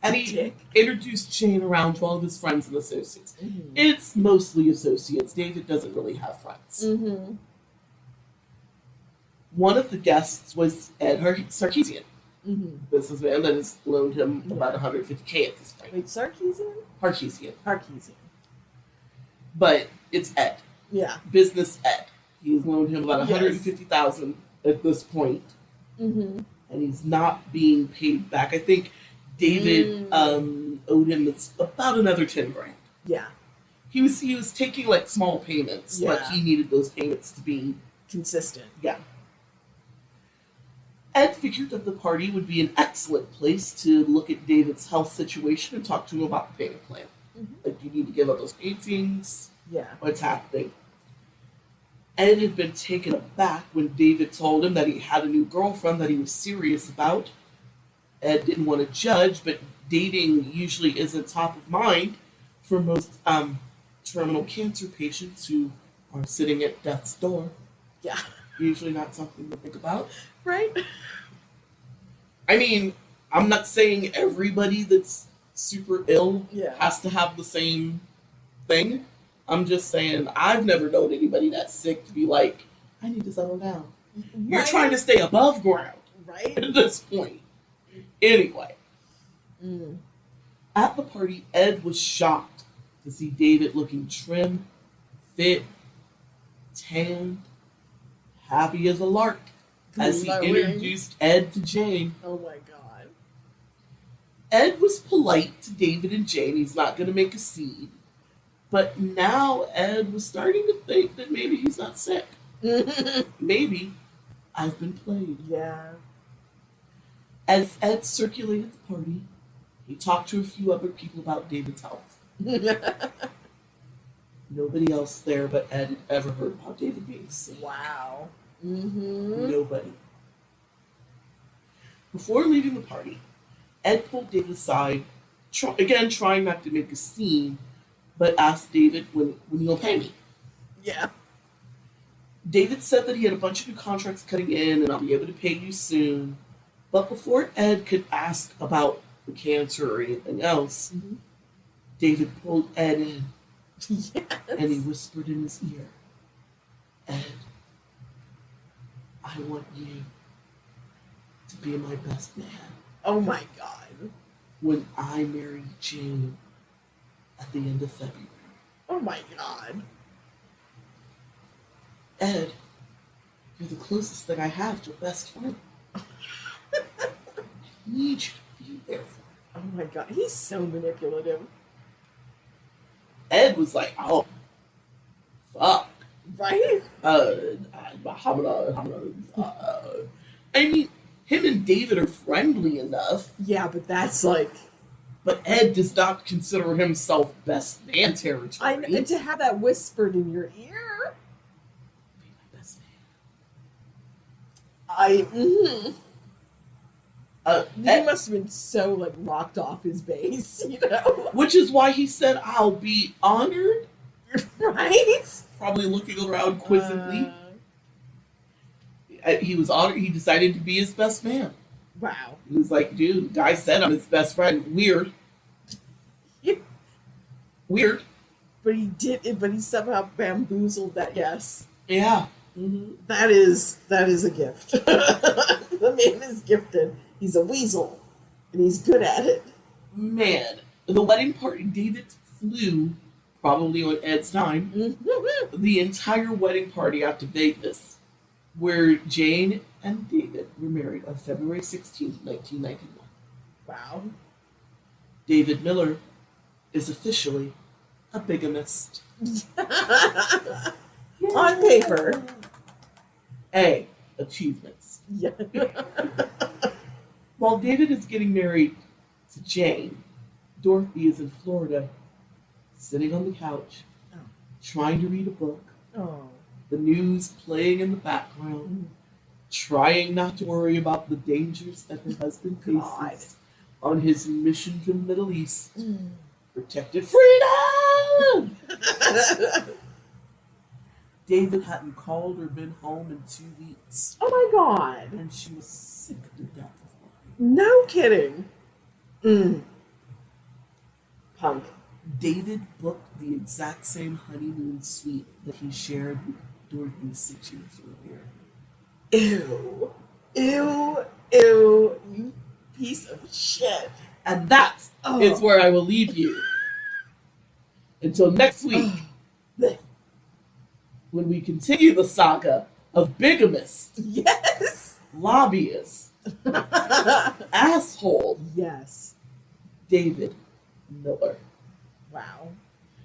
And he introduced Jane around to all of his friends and associates. It's mostly associates. David doesn't really have friends. One of the guests was Ed Sarkeesian, businessman that has loaned him about $150K at this point. Wait, Sarkeesian? Harkeesian. But it's Ed. Yeah. Business Ed. He's loaned him about $150,000 at this point. And he's not being paid back. I think David owed him about another $10,000. Yeah. He was taking like small payments, but he needed those payments to be consistent. Yeah. Ed figured that the party would be an excellent place to look at David's health situation and talk to him about the payment plan. Like, you need to give up those paintings. Yeah. What's happening? Ed had been taken aback when David told him that he had a new girlfriend that he was serious about. Ed didn't want to judge, but dating usually isn't top of mind for most terminal cancer patients who are sitting at death's door. Yeah. Usually not something to think about. Right? I mean, I'm not saying everybody that's super ill has to have the same thing. I'm just saying I've never known anybody that's sick to be like, I need to settle down. Right. You're trying to stay above ground. Right? At this point. Anyway. At the party, Ed was shocked to see David looking trim, fit, tanned, happy as a lark as he introduced Ed to Jane. Oh my God. Ed was polite to David and Jane. He's not going to make a scene. But now Ed was starting to think that maybe he's not sick. Maybe I've been played. Yeah. As Ed circulated the party, he talked to a few other people about David's health. Nobody else there but Ed had ever heard about David being sick. Wow. Nobody. Before leaving the party, Ed pulled David aside, again trying not to make a scene, but asked David when he'll pay me. Yeah. David said that he had a bunch of new contracts coming in and I'll be able to pay you soon. But before Ed could ask about the cancer or anything else, David pulled Ed in. Yes. And he whispered in his ear, Ed, I want you to be my best man. Oh my God. When I marry Jane at the end of February. Oh my God. Ed, you're the closest thing I have to a best friend. I need you to be there for me. Oh my God. He's so manipulative. Ed was like, oh, fuck. Right? I mean, him and David are friendly enough. Yeah, but that's like... But Ed does not consider himself best man territory. And to have that whispered in your ear... Be my best man. He must have been so, like, locked off his base, you know? Which is why he said, I'll be honored. Right? Probably looking around quizzically. He was honored. He decided to be his best man. Wow. He was like, dude, the guy said I'm his best friend. Weird. Weird. But he did it, but he somehow bamboozled that yes. Yeah. That is a gift. The man is gifted. He's a weasel. And he's good at it. Man. The wedding party, David flew, probably on Ed's time, the entire wedding party out to Vegas, where Jane and David were married on February 16th, 1991. Wow. David Miller is officially a bigamist. On paper. Achievements. Yeah. While David is getting married to Jane, Dorothy is in Florida, sitting on the couch, trying to read a book, the news playing in the background, trying not to worry about the dangers that her husband faces on his mission to the Middle East, protected freedom. David hadn't called or been home in 2 weeks, Oh my God. and she was sick to death of lying. No kidding. Punk. David booked the exact same honeymoon suite that he shared with Dorothy 6 years earlier. Ew. Ew. Ew. You piece of shit. And that is where I will leave you. Until next week, when we continue the saga of bigamist, Yes. lobbyist, asshole, Yes. David Miller. Wow.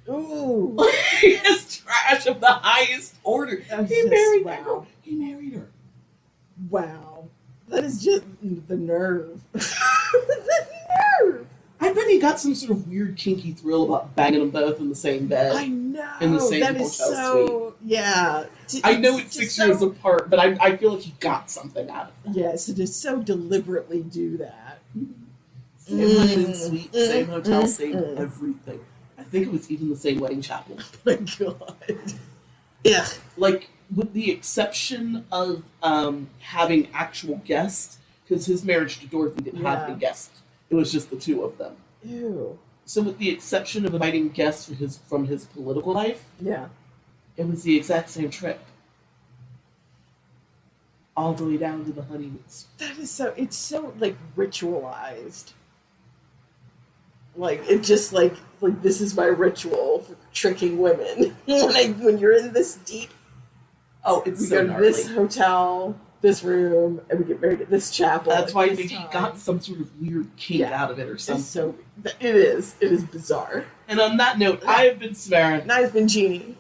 Ooh. He is trash of the highest order. He married that girl. He married her. Wow. That is just the nerve. The nerve. I bet he got some sort of weird kinky thrill about banging them both in the same bed. I know. In the same that hotel is so, suite. Yeah. I know it's 6 years apart, but I feel like he got something out of it. Yes, to just so deliberately do that. Same honeymoon suite, same hotel, same everything. I think it was even the same wedding chapel. Oh my God. Yeah. Like, with the exception of having actual guests, because his marriage to Dorothy didn't have any guests. It was just the two of them. Ew. So with the exception of inviting guests from his political life, Yeah. it was the exact same trip. All the way down to the honeymoons. That is so, it's so, like, ritualized. Like, it just, like this is my ritual for tricking women. when you're in this deep, It's we so go to gnarly. this hotel, this room, and we get married at this chapel. That's at why I this think he time. got some sort of weird kink out of it or something. It's so, it is bizarre. And on that note, I have been Samara. And I've been Jeannie.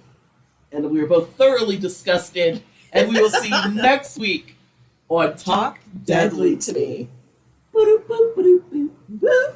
And we are both thoroughly disgusted. And we will see you next week on Talk Deadly to Me. Boop.